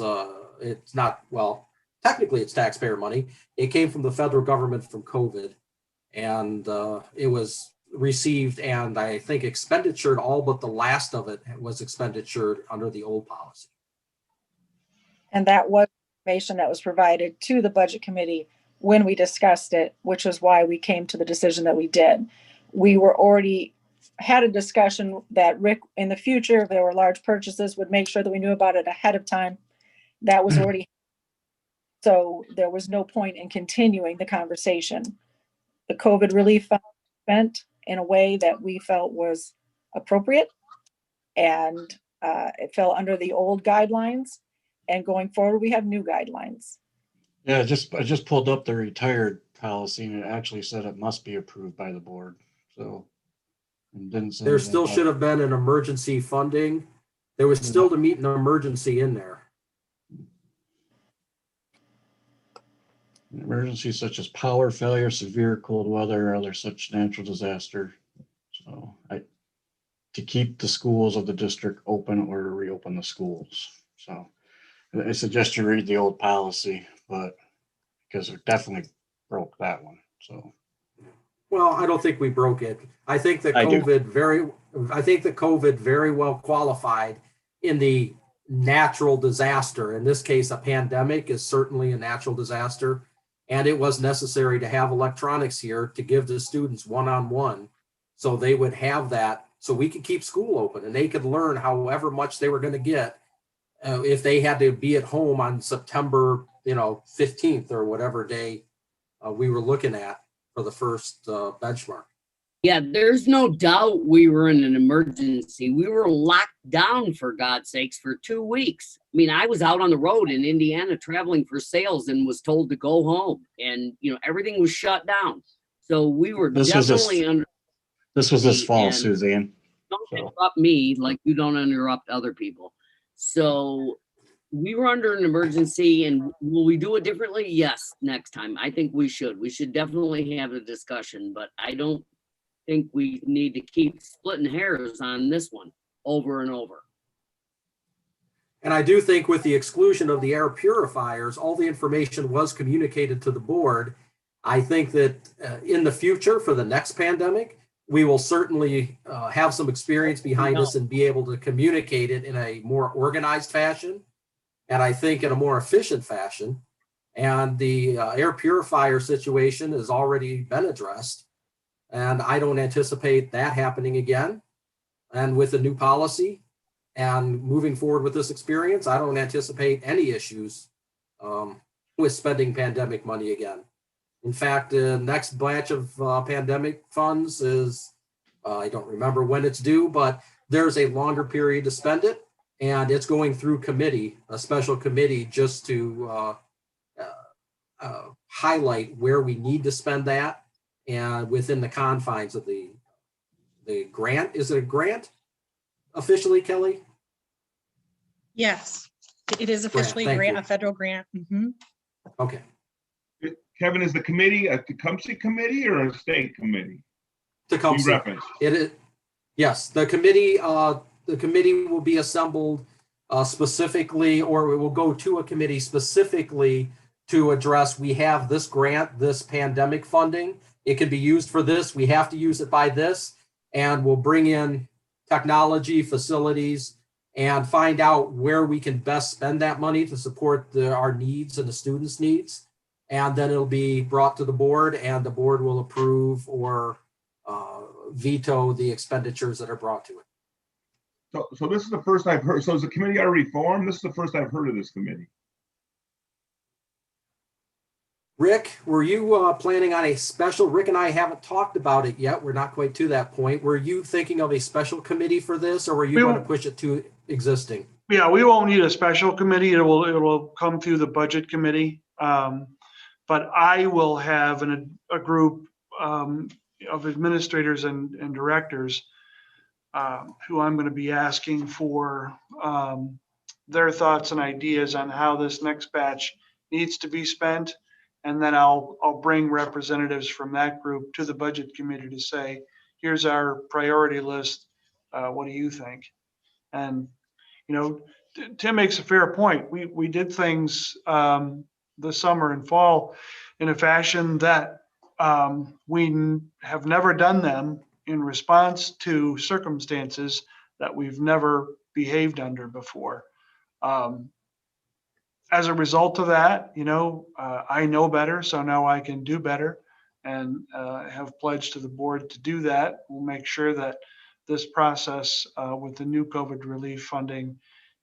it's not, well, technically it's taxpayer money. It came from the federal government from COVID, and it was received and I think expenditured, all but the last of it was expenditured under the old policy. And that was information that was provided to the budget committee when we discussed it, which is why we came to the decision that we did. We were already had a discussion that Rick, in the future, if there were large purchases, would make sure that we knew about it ahead of time. That was already, so there was no point in continuing the conversation. The COVID relief fund spent in a way that we felt was appropriate, and it fell under the old guidelines. And going forward, we have new guidelines. Yeah, I just pulled up the retired policy and it actually said it must be approved by the board. So it didn't say There anything still about- should have been an emergency funding. There was still to meet an emergency in there. Emergencies such as power failure, severe cold weather, or other such natural disaster. So to keep the schools of the district open or to reopen the schools. So I suggest you read the old policy, but because it definitely broke that one. So. Well, I don't think we broke it. I think that I do. COVID very well qualified in the natural disaster. In this case, a pandemic is certainly a natural disaster. And it was necessary to have electronics here to give the students one-on-one. So they would have that so we could keep school open and they could learn however much they were going to get if they had to be at home on September, 15th or whatever day we were looking at for the first benchmark. Yeah, there's no doubt we were in an emergency. We were locked down, for God's sakes, for 2 weeks. I mean, I was out on the road in Indiana traveling for sales and was told to go home, and everything was shut down. So we were definitely under. This was this fall, and Suzanne. Don't interrupt me like you don't interrupt other people. So we were under an emergency, and will we do it differently? Yes, next time. I think we should. We should definitely have a discussion, but I don't think we need to keep splitting hairs on this one over and over. And I do think with the exclusion of the air purifiers, all the information was communicated to the board. I think that in the future for the next pandemic, we will certainly have some experience behind us and be able to communicate it in a more organized fashion. And I think in a more efficient fashion. And the air purifier situation has already been addressed. And I don't anticipate that happening again. And with the new policy and moving forward with this experience, I don't anticipate any issues with spending pandemic money again. In fact, the next batch of pandemic funds is, I don't remember when it's due, but there's a longer period to spend it. And it's going through committee, a special committee, just to highlight where we need to spend that. And within the confines of the grant. Is it a grant officially, Kelly? Yes, it is officially Thank a you. federal grant. Mhm. Okay. Kevin, is the committee a Tecumseh committee or a state committee? You Tecumseh. referenced. It is, yes, the committee will be assembled specifically, or it will go to a committee specifically to address, we have this grant, this pandemic funding. It can be used for this. We have to use it by this. And we'll bring in technology, facilities, and find out where we can best spend that money to support our needs and the students' needs. and then it'll be brought to the board, and the board will approve or veto the expenditures that are brought to it. So this is the first I've heard. So is the committee already formed? This is the first I've heard of this committee. Rick, were you planning on a special? Rick and I haven't talked about it yet. We're not quite to that point. Were you thinking of a special committee for this, or were you going to push it to existing? Yeah, we won't need a special committee. It will come through the budget committee. But I will have a group of administrators and directors who I'm going to be asking for their thoughts and ideas on how this next batch needs to be spent. And then I'll bring representatives from that group to the budget committee to say, here's our priority list. What do you think? And, you know, Tim makes a fair point. We did things this summer and fall in a fashion that we have never done them in response to circumstances that we've never behaved under before. As a result of that, you know, I know better, so now I can do better, and have pledged to the board to do that. We'll make sure that this process with the new COVID relief funding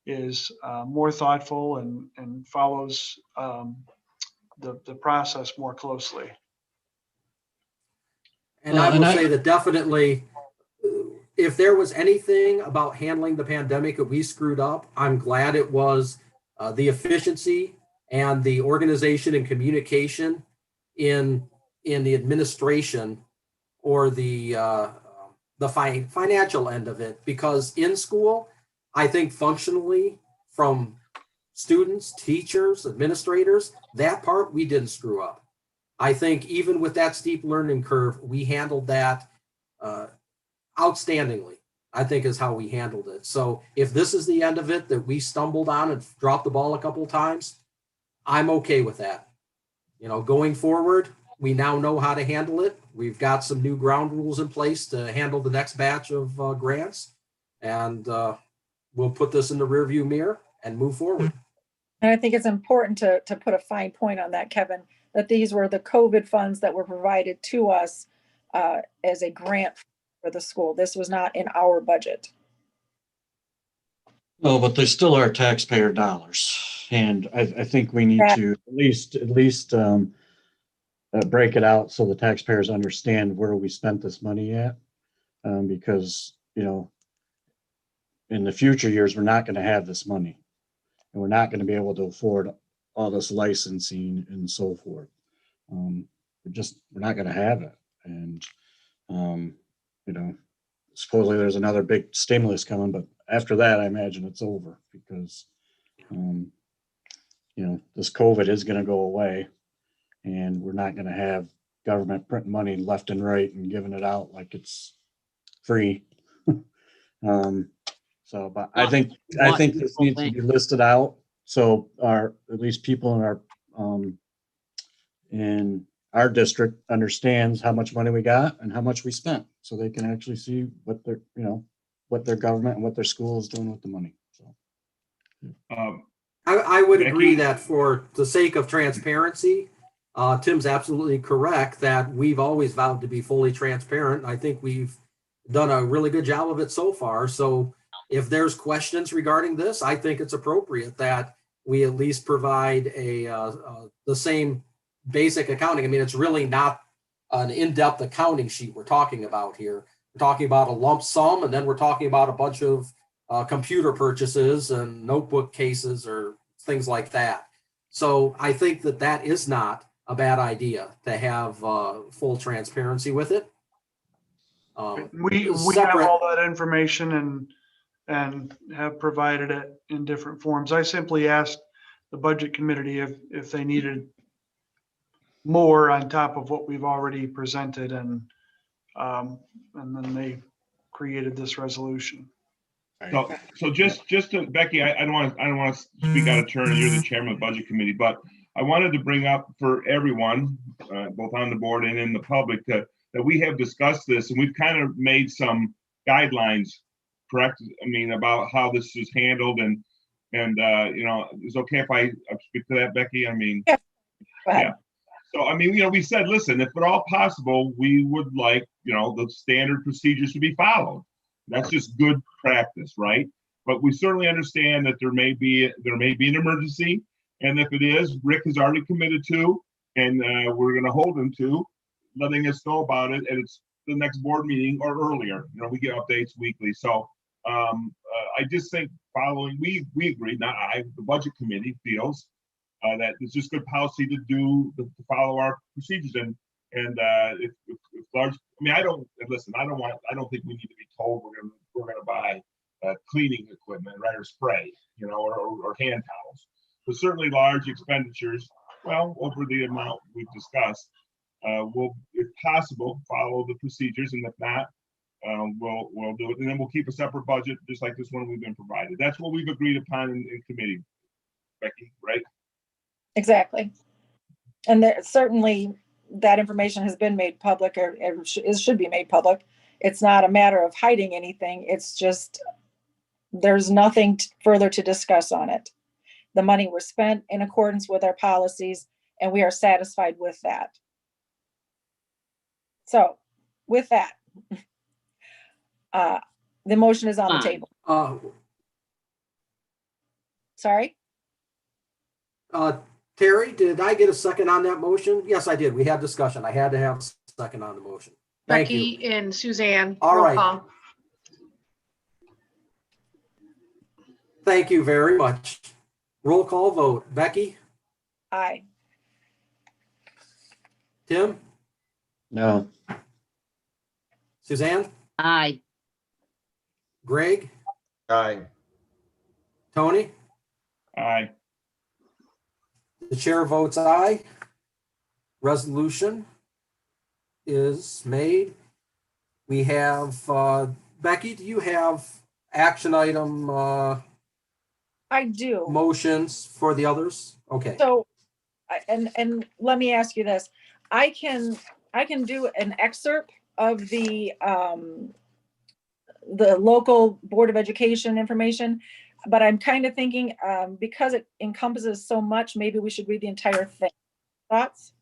is more thoughtful and follows the process more closely. And I will say that definitely, if there was anything about handling the pandemic that we screwed up, I'm glad it was the efficiency and the organization and communication in the administration or the financial end of it. Because in school, I think functionally from students, teachers, administrators, that part we didn't screw up. I think even with that steep learning curve, we handled that outstandingly, I think is how we handled it. So if this is the end of it, that we stumbled on and dropped the ball a couple of times, I'm okay with that. You know, going forward, we now know how to handle it. We've got some new ground rules in place to handle the next batch of grants, and we'll put this in the rearview mirror and move forward. And I think it's important to put a fine point on that, Kevin, that these were the COVID funds that were provided to us as a grant for the school. This was not in our budget. No, but they still are taxpayer dollars. And I think we need to at least break it out so the taxpayers understand where we spent this money at. Because, you know, in the future years, we're not going to have this money. And we're not going to be able to afford all this licensing and so forth. We're not going to have it. And, you know, supposedly there's another big stimulus coming, but after that, I imagine it's over because, you know, this COVID is going to go away and we're not going to have government printing money left and right and giving it out like it's free. So, but I think this needs to be listed out. So at least people in our district understands how much money we got and how much we spent. So they can actually see what their government and what their school is doing with the money. So. I would agree that for the sake of transparency, Tim's absolutely correct that we've always vowed to be fully transparent. I think we've done a really good job of it so far. So if there's questions regarding this, I think it's appropriate that we at least provide the same basic accounting. I mean, it's really not an in-depth accounting sheet we're talking about here. We're talking about a lump sum, and then we're talking about a bunch of computer purchases and notebook cases or things like that. So I think that is not a bad idea to have full transparency with it. We have all that information and have provided it in different forms. I simply asked the budget committee if they needed more on top of what we've already presented, and then they created this resolution. So just to Becky, I don't want to speak out of turn. You're the chairman of the budget committee, but I wanted to bring up for everyone, both on the board and in the public, that we have discussed this and we've kind of made some guidelines, correct? I mean, about how this is handled and you know, it's okay if I speak to that, Becky? I mean, yeah. Yeah. So, I mean, we said, listen, if at all possible, we would like, the standard procedures to be followed. That's just good practice, right? But we certainly understand that there may be an emergency. And if it is, Rick has already committed to, and we're going to hold him to, letting us know about it. And it's the next board meeting or earlier. We get updates weekly. So I just think we agree, not I, the budget committee feels that it's just good policy to follow our procedures. And if large, I don't think we need to be told we're gonna buy cleaning equipment, right, or spray, or hand towels. But certainly large expenditures, well, over the amount we've discussed, will, if possible, follow the procedures, and if not, we'll do it, and then we'll keep a separate budget just like this one we've been provided. That's what we've agreed upon in committee, Becky, right? Exactly. And certainly that information has been made public, or it should be made public. It's not a matter of hiding anything. It's just, there's nothing further to discuss on it. The money was spent in accordance with our policies, and we are satisfied with that. So with that, the motion is on the table. Sorry? Terry, did I get a second on that motion? Yes, I did. We had discussion. I had to have a second on the motion. Thank you. Becky and Suzanne. All roll right. call. Thank you very much. Roll call vote. Becky? Aye. Tim? No. Suzanne? Aye. Greg? Aye. Tony? Aye. The chair votes aye. Resolution is made. We have, Becky, do you have action item I do. motions for the others? Okay. So, and let me ask you this. I can do an excerpt of the local Board of Education information, but I'm kind of thinking, because it encompasses so much, maybe we should read the entire thing. Thoughts?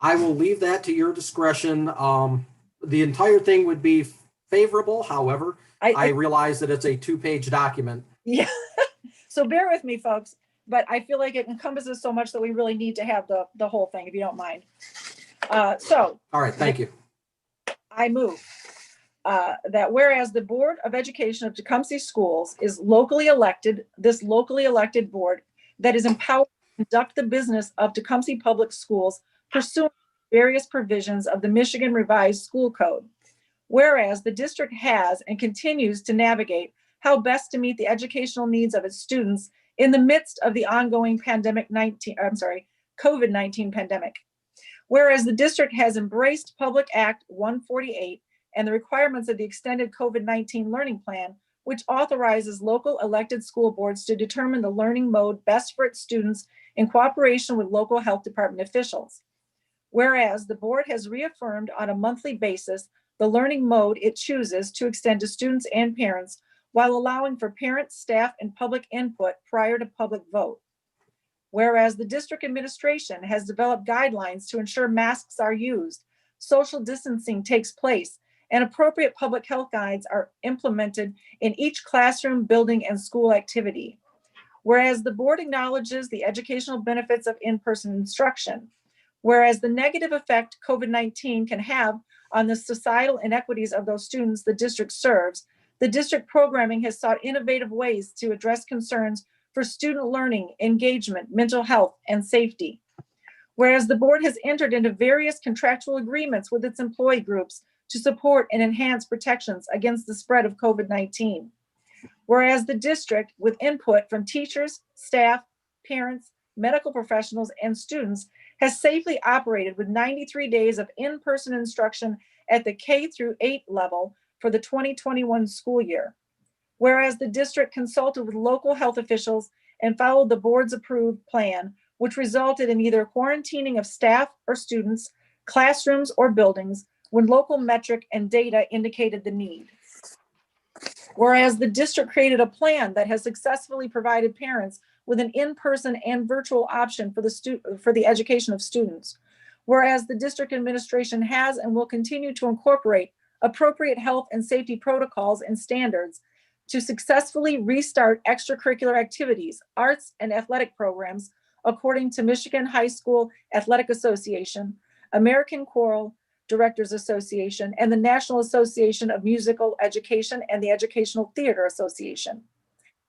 I will leave that to your discretion. The entire thing would be favorable. However, I realize that it's a 2-page document. Yeah. So bear with me, folks, but I feel like it encompasses so much that we really need to have the whole thing, if you don't mind. All right, thank you. I move that whereas the Board of Education of Tecumseh Schools is locally elected, this locally elected board that is empowered to conduct the business of Tecumseh Public Schools pursuant to various provisions of the Michigan Revised School Code. Whereas the district has and continues to navigate how best to meet the educational needs of its students in the midst of the ongoing COVID-19 pandemic. Whereas the district has embraced Public Act 148 and the requirements of the extended COVID-19 learning plan, which authorizes local elected school boards to determine the learning mode best for its students in cooperation with local health department officials. Whereas the board has reaffirmed on a monthly basis the learning mode it chooses to extend to students and parents while allowing for parents, staff, and public input prior to public vote. Whereas the district administration has developed guidelines to ensure masks are used, social distancing takes place, and appropriate public health guides are implemented in each classroom, building, and school activity. Whereas the board acknowledges the educational benefits of in-person instruction. Whereas the negative effect COVID-19 can have on the societal inequities of those students the district serves, the district programming has sought innovative ways to address concerns for student learning, engagement, mental health, and safety. Whereas the board has entered into various contractual agreements with its employee groups to support and enhance protections against the spread of COVID-19. Whereas the district, with input from teachers, staff, parents, medical professionals, and students, has safely operated with 93 days of in-person instruction at the K-8 level for the 2021 school year. Whereas the district consulted with local health officials and followed the board's approved plan, which resulted in either quarantining of staff or students, classrooms, or buildings when local metric and data indicated the need. Whereas the district created a plan that has successfully provided parents with an in-person and virtual option for the education of students. Whereas the district administration has and will continue to incorporate appropriate health and safety protocols and standards to successfully restart extracurricular activities, arts, and athletic programs according to Michigan High School Athletic Association, American Choral Directors Association, and the National Association of Musical Education and the Educational Theater Association.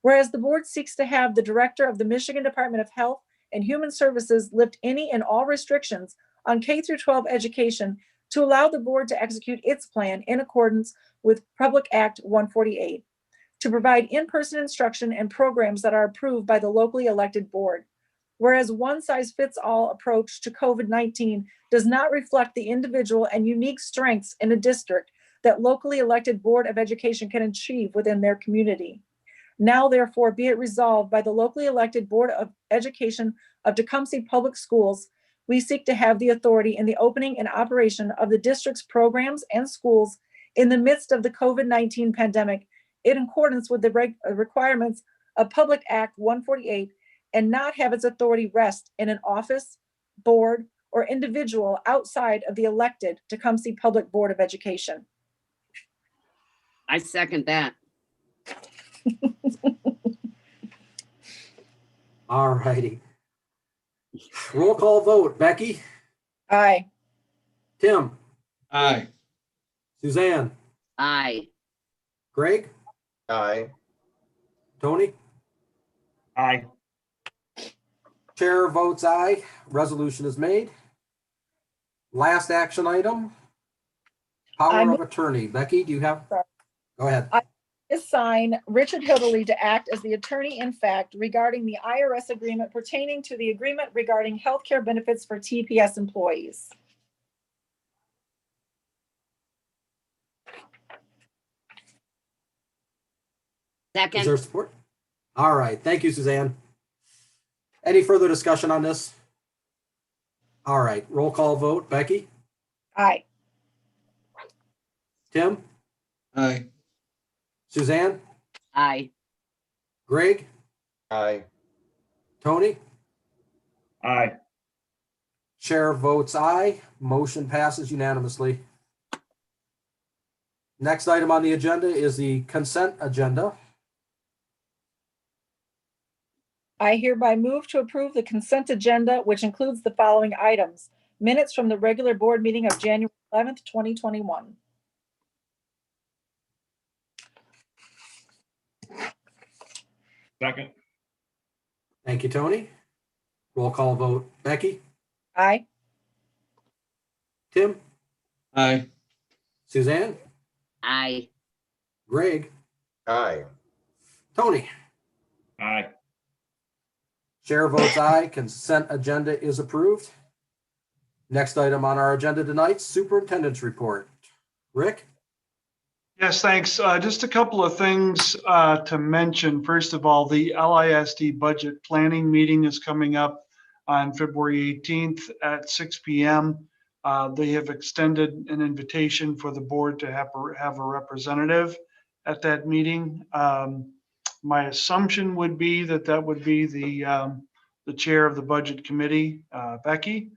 Whereas the board seeks to have the director of the Michigan Department of Health and Human Services lift any and all restrictions on K-12 education to allow the board to execute its plan in accordance with Public Act 148, to provide in-person instruction and programs that are approved by the locally elected board. Whereas one-size-fits-all approach to COVID-19 does not reflect the individual and unique strengths in a district that locally elected Board of Education can achieve within their community. Now, therefore, be it resolved by the locally elected Board of Education of Tecumseh Public Schools, we seek to have the authority in the opening and operation of the district's programs and schools in the midst of the COVID-19 pandemic in accordance with the requirements of Public Act 148, and not have its authority rest in an office, board, or individual outside of the elected Tecumseh Public Board of Education. I second that. All righty. Roll call vote. Becky? Aye. Tim? Aye. Suzanne? Aye. Greg? Aye. Tony? Aye. Chair votes aye. Resolution is made. Last action item. Power of attorney. Becky, do you have? Go ahead. Assign Richard Hildley to act as the attorney in fact regarding the IRS agreement pertaining to the agreement regarding healthcare benefits for TPS employees. Is Second. there support? All right. Thank you, Suzanne. Any further discussion on this? All right. Roll call vote. Becky? Aye. Tim? Aye. Suzanne? Aye. Greg? Aye. Tony? Aye. Chair votes aye. Motion passes unanimously. Next item on the agenda is the consent agenda. I hereby move to approve the consent agenda, which includes the following items: minutes from the regular board meeting of January 11th, 2021. Second. Thank you, Tony. Roll call vote. Becky? Aye. Tim? Aye. Suzanne? Aye. Greg? Aye. Tony? Aye. Chair votes aye. Consent agenda is approved. Next item on our agenda tonight, superintendent's report. Rick? Yes, thanks. Just a couple of things to mention. First of all, the LISD budget planning meeting is coming up on February 18th at 6 p.m. They have extended an invitation for the board to have a representative at that meeting. My assumption would be that would be the chair of the budget committee, Becky.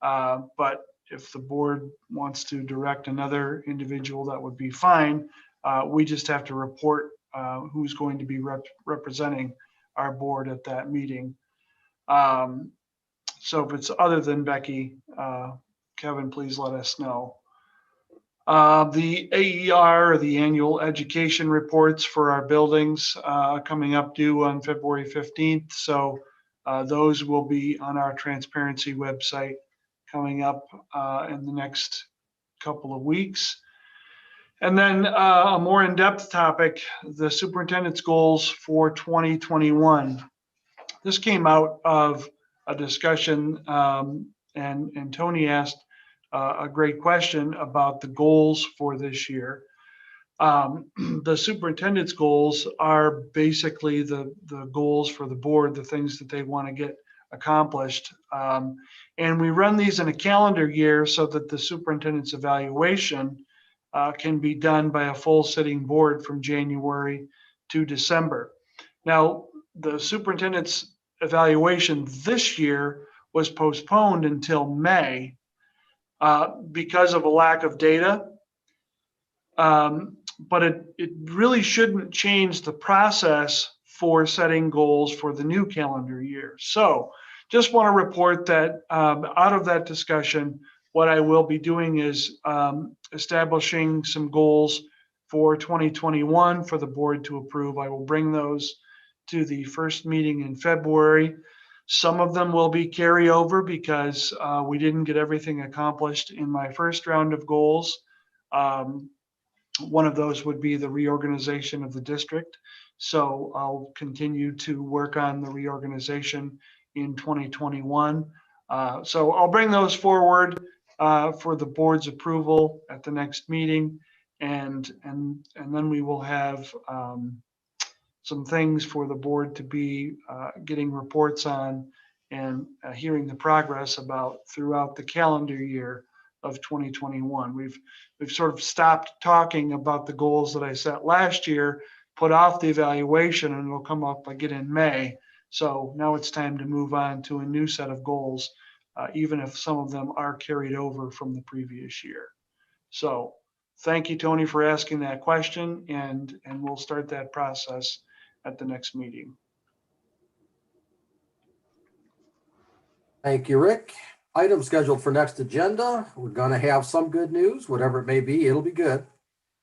But if the board wants to direct another individual, that would be fine. We just have to report who's going to be representing our board at that meeting. So if it's other than Becky, Kevin, please let us know. The AER, or the annual education reports for our buildings, coming up due on February 15th. So those will be on our transparency website coming up in the next couple of weeks. And then a more in-depth topic, the superintendent's goals for 2021. This came out of a discussion, and Tony asked a great question about the goals for this year. The superintendent's goals are basically the goals for the board, the things that they want to get accomplished. And we run these in a calendar year so that the superintendent's evaluation can be done by a full sitting board from January to December. Now, the superintendent's evaluation this year was postponed until May because of a lack of data. But it really shouldn't change the process for setting goals for the new calendar year. So just want to report that out of that discussion, what I will be doing is establishing some goals for 2021 for the board to approve. I will bring those to the first meeting in February. Some of them will be carryover because we didn't get everything accomplished in my first round of goals. One of those would be the reorganization of the district. So I'll continue to work on the reorganization in 2021. So I'll bring those forward for the board's approval at the next meeting. And then we will have some things for the board to be getting reports on and hearing the progress about throughout the calendar year of 2021. We've sort of stopped talking about the goals that I set last year, put off the evaluation, and it'll come up again in May. So now it's time to move on to a new set of goals, even if some of them are carried over from the previous year. So thank you, Tony, for asking that question, and we'll start that process at the next meeting. Thank you, Rick. Item scheduled for next agenda. We're going to have some good news, whatever it may be, it'll be good.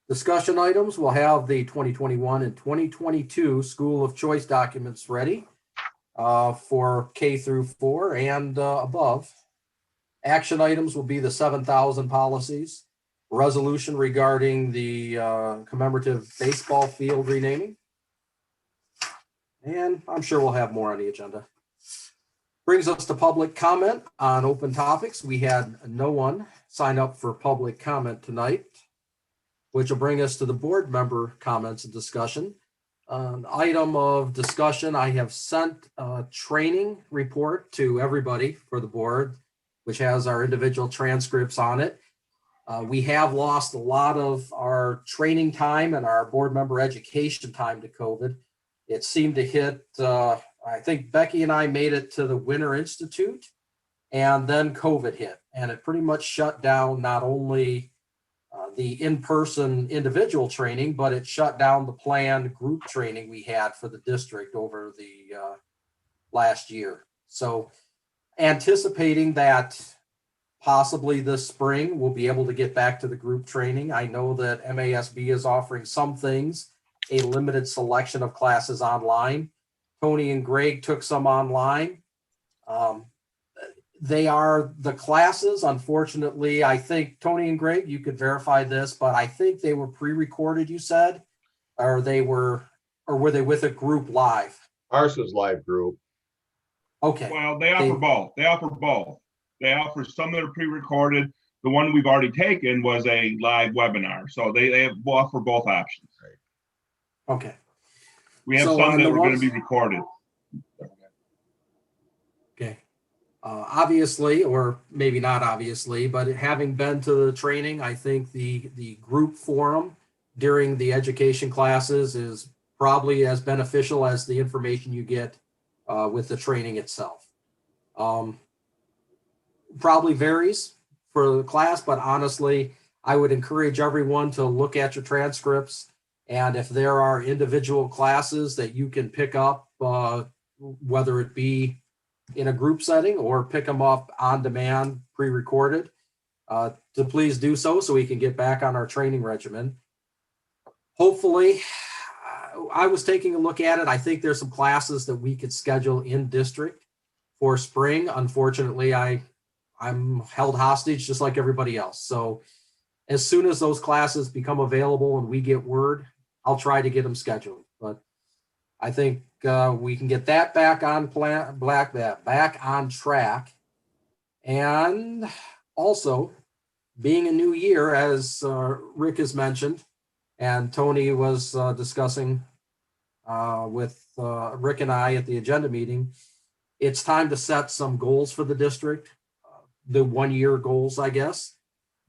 Discussion items, we'll have the 2021 and 2022 School of Choice documents ready for K through 4 and above. Action items will be the 7,000 policies, resolution regarding the commemorative baseball field renaming. And I'm sure we'll have more on the agenda. Brings us to public comment on open topics. We had no one sign up for public comment tonight, which will bring us to the board member comments and discussion. Item of discussion, I have sent a training report to everybody for the board, which has our individual transcripts on it. We have lost a lot of our training time and our board member education time to COVID. It seemed to hit, I think Becky and I made it to the Winter Institute, and then COVID hit, and it pretty much shut down not only the in-person individual training, but it shut down the planned group training we had for the district over the last year. So anticipating that possibly this spring we'll be able to get back to the group training. I know that MASB is offering some things, a limited selection of classes online. Tony and Greg took some online. They are the classes, unfortunately, I think, Tony and Greg, you could verify this, but I think they were pre-recorded, you said, or were they with a group live? Ours was live group. Okay. Well, they offer both. They offer both. They offer some that are pre-recorded. The one we've already taken was a live webinar. So they offer both options. Okay. We have So some that the were going ones- to be recorded. Okay. Obviously, or maybe not obviously, but having been to the training, I think the group forum during the education classes is probably as beneficial as the information you get with the training itself. Probably varies for the class, but honestly, I would encourage everyone to look at your transcripts. And if there are individual classes that you can pick up, whether it be in a group setting or pick them up on demand, pre-recorded, to please do so we can get back on our training regimen. Hopefully, I was taking a look at it. I think there's some classes that we could schedule in district for spring. Unfortunately, I'm held hostage just like everybody else. So as soon as those classes become available and we get word, I'll try to get them scheduled. But I think we can get that back on back on track. And also, being a new year, as Rick has mentioned, and Tony was discussing with Rick and I at the agenda meeting, it's time to set some goals for the district, the 1 year goals, I guess.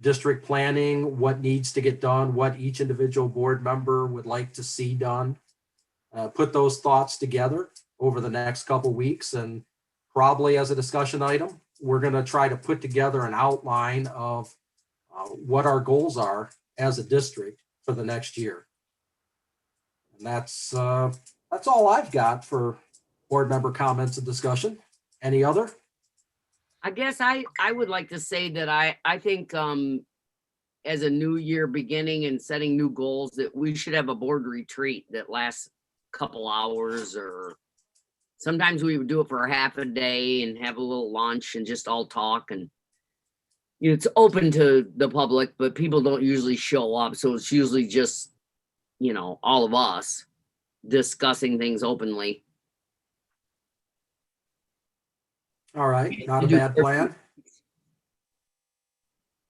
District planning, what needs to get done, what each individual board member would like to see done. Put those thoughts together over the next couple weeks, and probably as a discussion item, we're going to try to put together an outline of what our goals are as a district for the next year. And that's all I've got for board member comments and discussion. Any other? I guess I would like to say that I think as a new year beginning and setting new goals, that we should have a board retreat that lasts a couple hours, or sometimes we would do it for a half a day and have a little lunch and just all talk. And you know, it's open to the public, but people don't usually show up. So it's usually just, you know, all of us discussing things openly. All right, not a bad plan.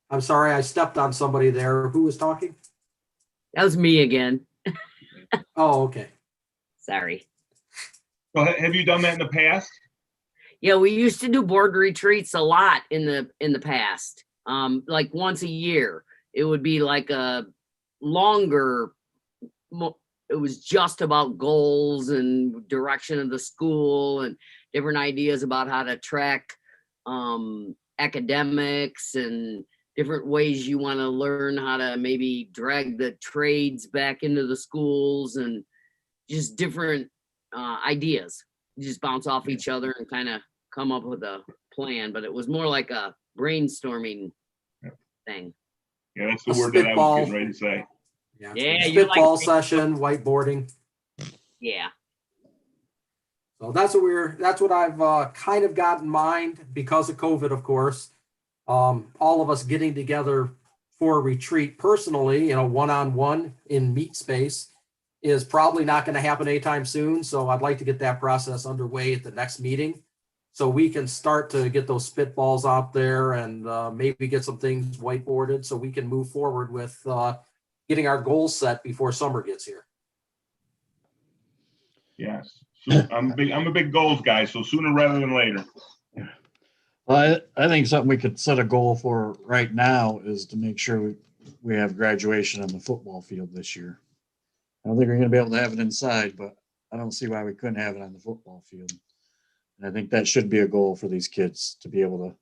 I'm sorry, I stepped on somebody there. Who was talking? That was me again. Oh, okay. Sorry. Well, have you done that in the past? Yeah, we used to do board retreats a lot in the past. Like once a year. It would be like a longer, it was just about goals and direction of the school and different ideas about how to track academics and different ways you want to learn how to maybe drag the trades back into the schools, and just different ideas. You just bounce off each other and kind of come up with a plan, but it was more like a brainstorming thing. Yeah, that's the A word that I spitball. was getting ready to say. Yeah, you Spitball like- session, whiteboarding. Yeah. So that's what I've kind of got in mind because of COVID, of course. All of us getting together for a retreat personally, you know, one-on-one in meet space is probably not going to happen anytime soon. So I'd like to get that process underway at the next meeting, so we can start to get those spitballs out there and maybe get some things whiteboarded so we can move forward with getting our goals set before summer gets here. Yes. So I'm a big goals guy, so sooner rather than later. Well, I think something we could set a goal for right now is to make sure we have graduation on the football field this year. I don't think we're gonna be able to have it inside, but I don't see why we couldn't have it on the football field. And I think that should be a goal for these kids, to be able to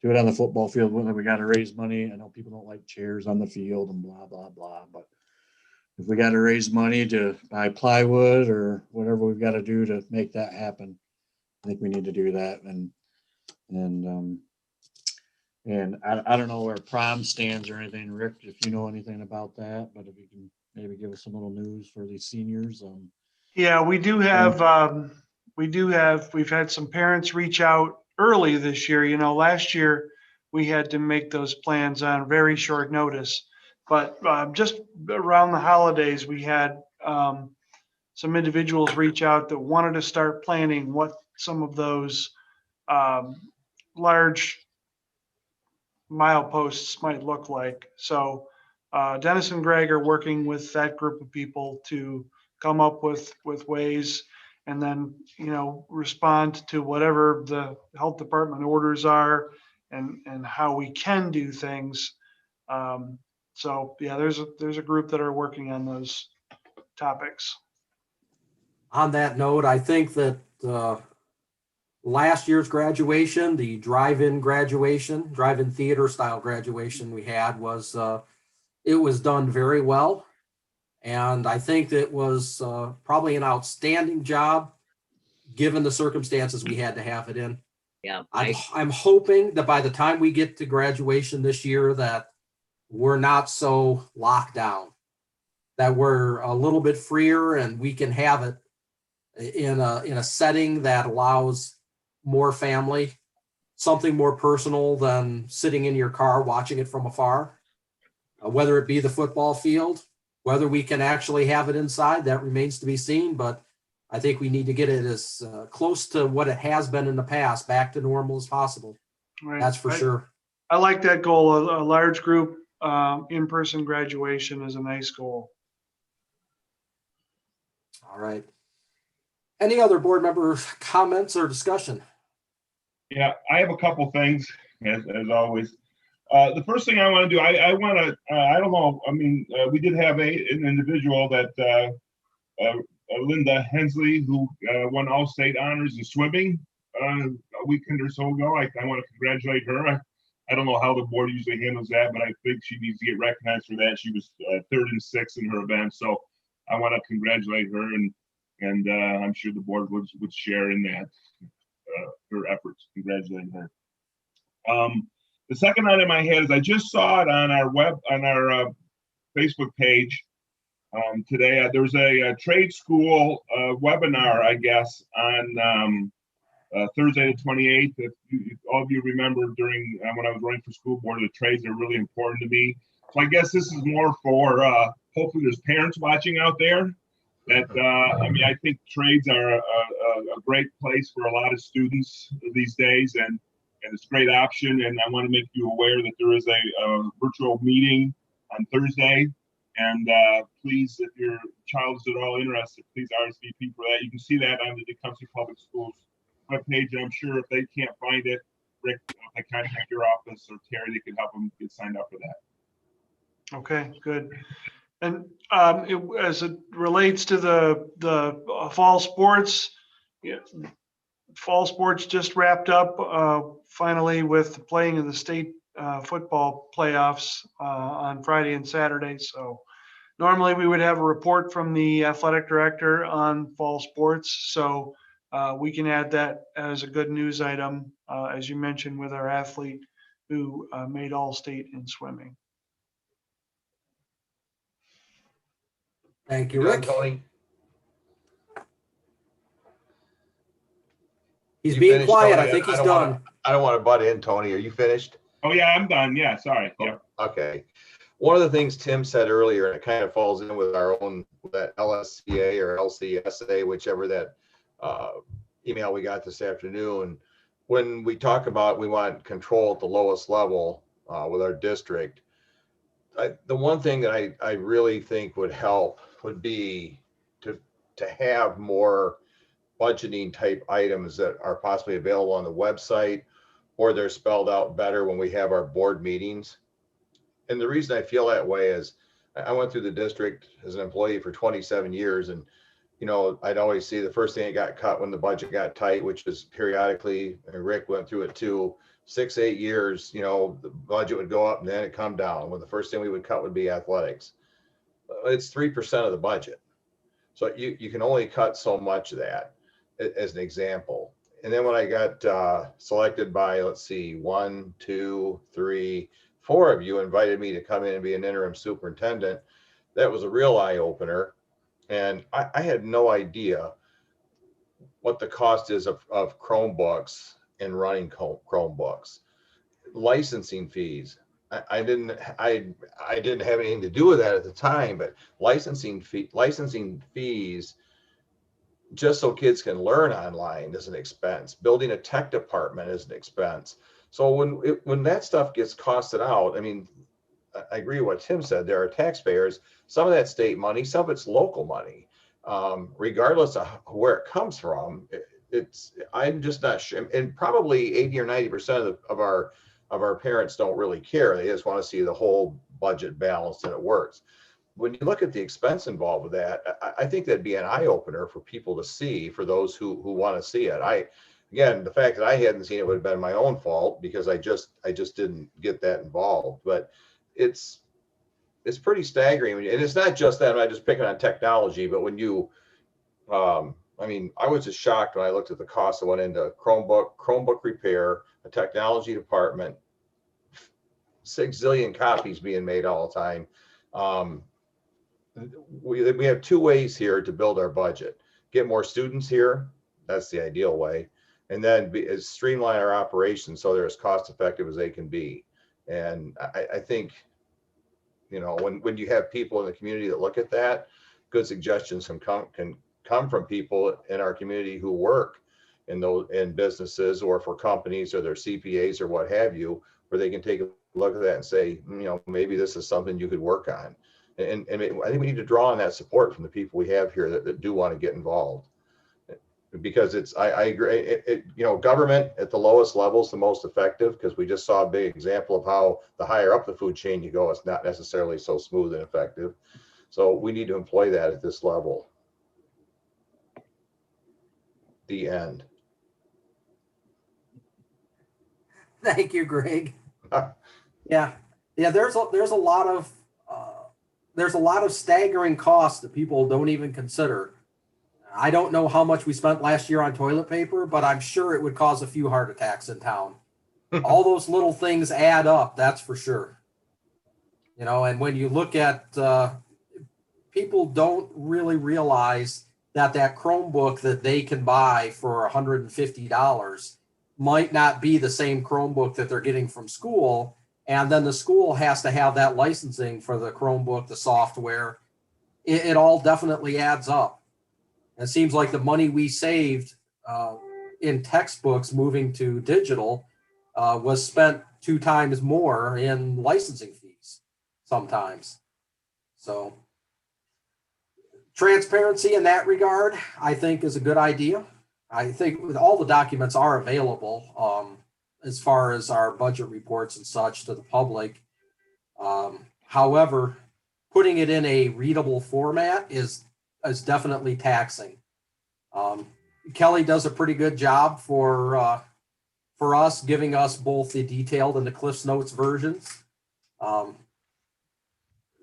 do it on the football field. Whether we gotta raise money, I know people don't like chairs on the field and blah, blah, blah, but if we gotta raise money to buy plywood or whatever we've gotta do to make that happen, I think we need to do that. And I don't know where prom stands or anything, Rick, if you know anything about that, but if you can maybe give us some little news for these seniors. Yeah, we've had some parents reach out early this year. You know, last year we had to make those plans on very short notice. But just around the holidays, we had some individuals reach out that wanted to start planning what some of those large mileposts might look like. So Dennis and Greg are working with that group of people to come up with ways, and then, you know, respond to whatever the health department orders are and how we can do things. So yeah, there's a group that are working on those topics. On that note, I think that last year's graduation, the drive-in theater style graduation we had was, it was done very well. And I think that was probably an outstanding job given the circumstances we had to have it in. Yeah. I'm hoping that by the time we get to graduation this year, that we're not so locked down, that we're a little bit freer and we can have it in a setting that allows more family, something more personal than sitting in your car watching it from afar. Whether it be the football field, whether we can actually have it inside, that remains to be seen. But I think we need to get it as close to what it has been in the past, back to normal as possible. Right. That's for sure. I like that goal. A large group in-person graduation is a nice goal. All right. Any other board member comments or discussion? Yeah, I have a couple things, as always. The first thing I want to do, I want to, I don't know, I mean, we did have an individual that Linda Hensley, who won all state honors in swimming a weekend or so ago. I want to congratulate her. I don't know how the board usually handles that, but I think she needs to get recognized for that. She was 3rd and 6th in her event, so I want to congratulate her, and I'm sure the board would share in that her efforts. Congratulating her. The second item I had is I just saw it on our Facebook page today. There was a trade school webinar, I guess, on Thursday the 28th. If all of you remember during when I was running for school board, the trades are really important to me. So I guess this is more for hopefully there's parents watching out there. That I mean, I think trades are a great place for a lot of students these days, and it's a great option. And I want to make you aware that there is a virtual meeting on Thursday. And please, if your child is at all interested, please RSVP for that. You can see that on the Tecumseh Public Schools webpage. And I'm sure if they can't find it, Rick, if they contact your office or Terry, they could help them get signed up for that. Okay, good. And as it relates to the fall sports, yeah, fall sports just wrapped up finally with playing in the state football playoffs on Friday and Saturday. So normally we would have a report from the athletic director on fall sports. So we can add that as a good news item, as you mentioned, with our athlete who made all state in swimming. Thank you, You done, Rick. Tony? He's You being finished, quiet. Tony? I think he's don't wanna- done. I don't want to butt in, Tony. Are you finished? Oh yeah, I'm done. Yeah, sorry. Yep. Okay. One of the things Tim said earlier, and it kind of falls in with our own, that LSCA or LCSA, whichever that email we got this afternoon. When we talk about we want control at the lowest level with our district, the one thing that I really think would help would be to have more budgeting type items that are possibly available on the website, or they're spelled out better when we have our board meetings. And the reason I feel that way is I went through the district as an employee for 27 years. And, you know, I'd always see the first thing that got cut when the budget got tight, which was periodically, and Rick went through it too, 6-8 years, you know, the budget would go up and then it'd come down. When the first thing we would cut would be athletics. It's 3% of the budget. So you can only cut so much of that as an example. And then when I got selected by, let's see, 1, 2, 3, 4 of you invited me to come in and be an interim superintendent, that was a real eye opener. And I had no idea what the cost is of Chromebooks and running Chromebooks. Licensing fees. I didn't have anything to do with that at the time, but licensing fees just so kids can learn online is an expense. Building a tech department is an expense. So when that stuff gets costed out, I mean, I agree with what Tim said. There are taxpayers. Some of that state money, some of it's local money. Regardless of where it comes from, I'm just not sure. And probably 80 or 90% of our parents don't really care. They just want to see the whole budget balanced and it works. When you look at the expense involved with that, I think that'd be an eye opener for people to see, for those who want to see it. Again, the fact that I hadn't seen it would have been my own fault because I just didn't get that involved. But it's pretty staggering. And it's not just that, I'm not just picking on technology, but when you, I mean, I was just shocked when I looked at the cost that went into Chromebook repair, a technology department, 6 zillion copies being made all the time. We have 2 ways here to build our budget. Get more students here. That's the ideal way. And then streamline our operations so they're as cost effective as they can be. And I think, you know, when you have people in the community that look at that, good suggestions can come from people in our community who work in businesses or for companies or their CPAs or what have you, where they can take a look at that and say, you know, maybe this is something you could work on. And I think we need to draw on that support from the people we have here that do want to get involved, because I agree. You know, government at the lowest level is the most effective, because we just saw a big example of how the higher up the food chain you go, it's not necessarily so smooth and effective. So we need to employ that at this level. The end. Thank you, Greg. Yeah, there's a lot of staggering costs that people don't even consider. I don't know how much we spent last year on toilet paper, but I'm sure it would cause a few heart attacks in town. All those little things add up, that's for sure. You know, and when you look at people don't really realize that Chromebook that they can buy for $150 might not be the same Chromebook that they're getting from school. And then the school has to have that licensing for the Chromebook, the software. It all definitely adds up. It seems like the money we saved in textbooks moving to digital was spent 2 times more in licensing fees sometimes. So transparency in that regard, I think, is a good idea. I think all the documents are available as far as our budget reports and such to the public. However, putting it in a readable format is definitely taxing. Kelly does a pretty good job for us, giving us both the detailed and the Cliff's Notes versions.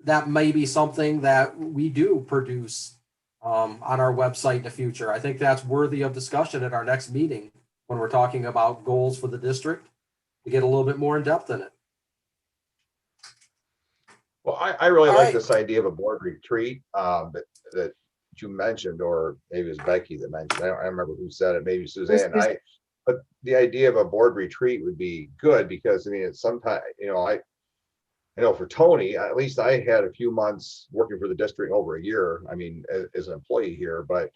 That may be something that we do produce on our website in the future. I think that's worthy of discussion at our next meeting when we're talking about goals for the district to get a little bit more in depth in it. Well, I really All like right. this idea of a board retreat that you mentioned, or maybe it was Becky that mentioned. I don't remember who said it. Maybe Suzanne. But the idea of a board retreat would be good because I mean, it's sometimes I know for Tony, at least I had a few months working for the district over a year. I mean, as an employee here, but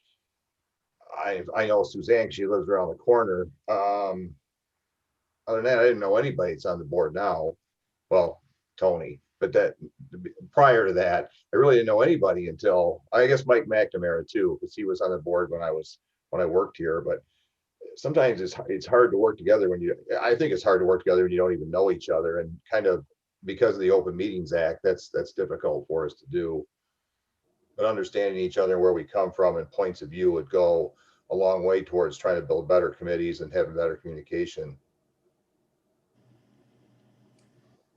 I know Suzanne, she lives around the corner. Other than that, I didn't know anybody that's on the board now. Well, Tony, but that prior to that, I really didn't know anybody until I guess Mike McNamara too, because he was on the board when I worked here. But sometimes it's hard to work together I think it's hard to work together when you don't even know each other, and kind of because of the Open Meetings Act, that's difficult for us to do. But understanding each other and where we come from and points of view would go a long way towards trying to build better committees and having better communication.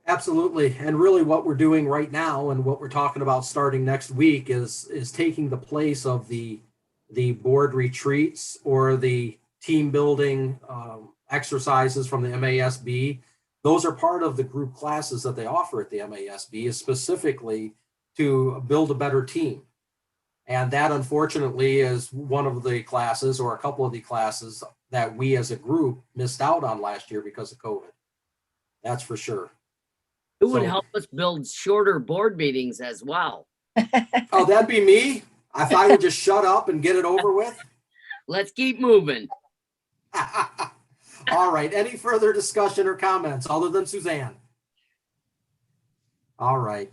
Absolutely. And really what we're doing right now and what we're talking about starting next week is taking the place of the board retreats or the team building exercises from the MASB. Those are part of the group classes that they offer at the MASB, is specifically to build a better team. And that, unfortunately, is one of the classes or a couple of the classes that we as a group missed out on last year because of COVID. That's for sure. It would help us build shorter board meetings as well. Oh, that'd be me. If I would just shut up and get it over with. Let's keep moving. All right. Any further discussion or comments other than Suzanne? All right.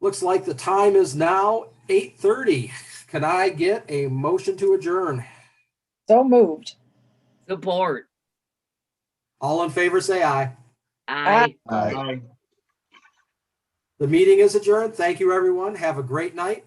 Looks like the time is now 8:30. Can I get a motion to adjourn? So moved. Support. All in favor, say aye. Aye. Aye. The meeting is adjourned. Thank you, everyone. Have a great night.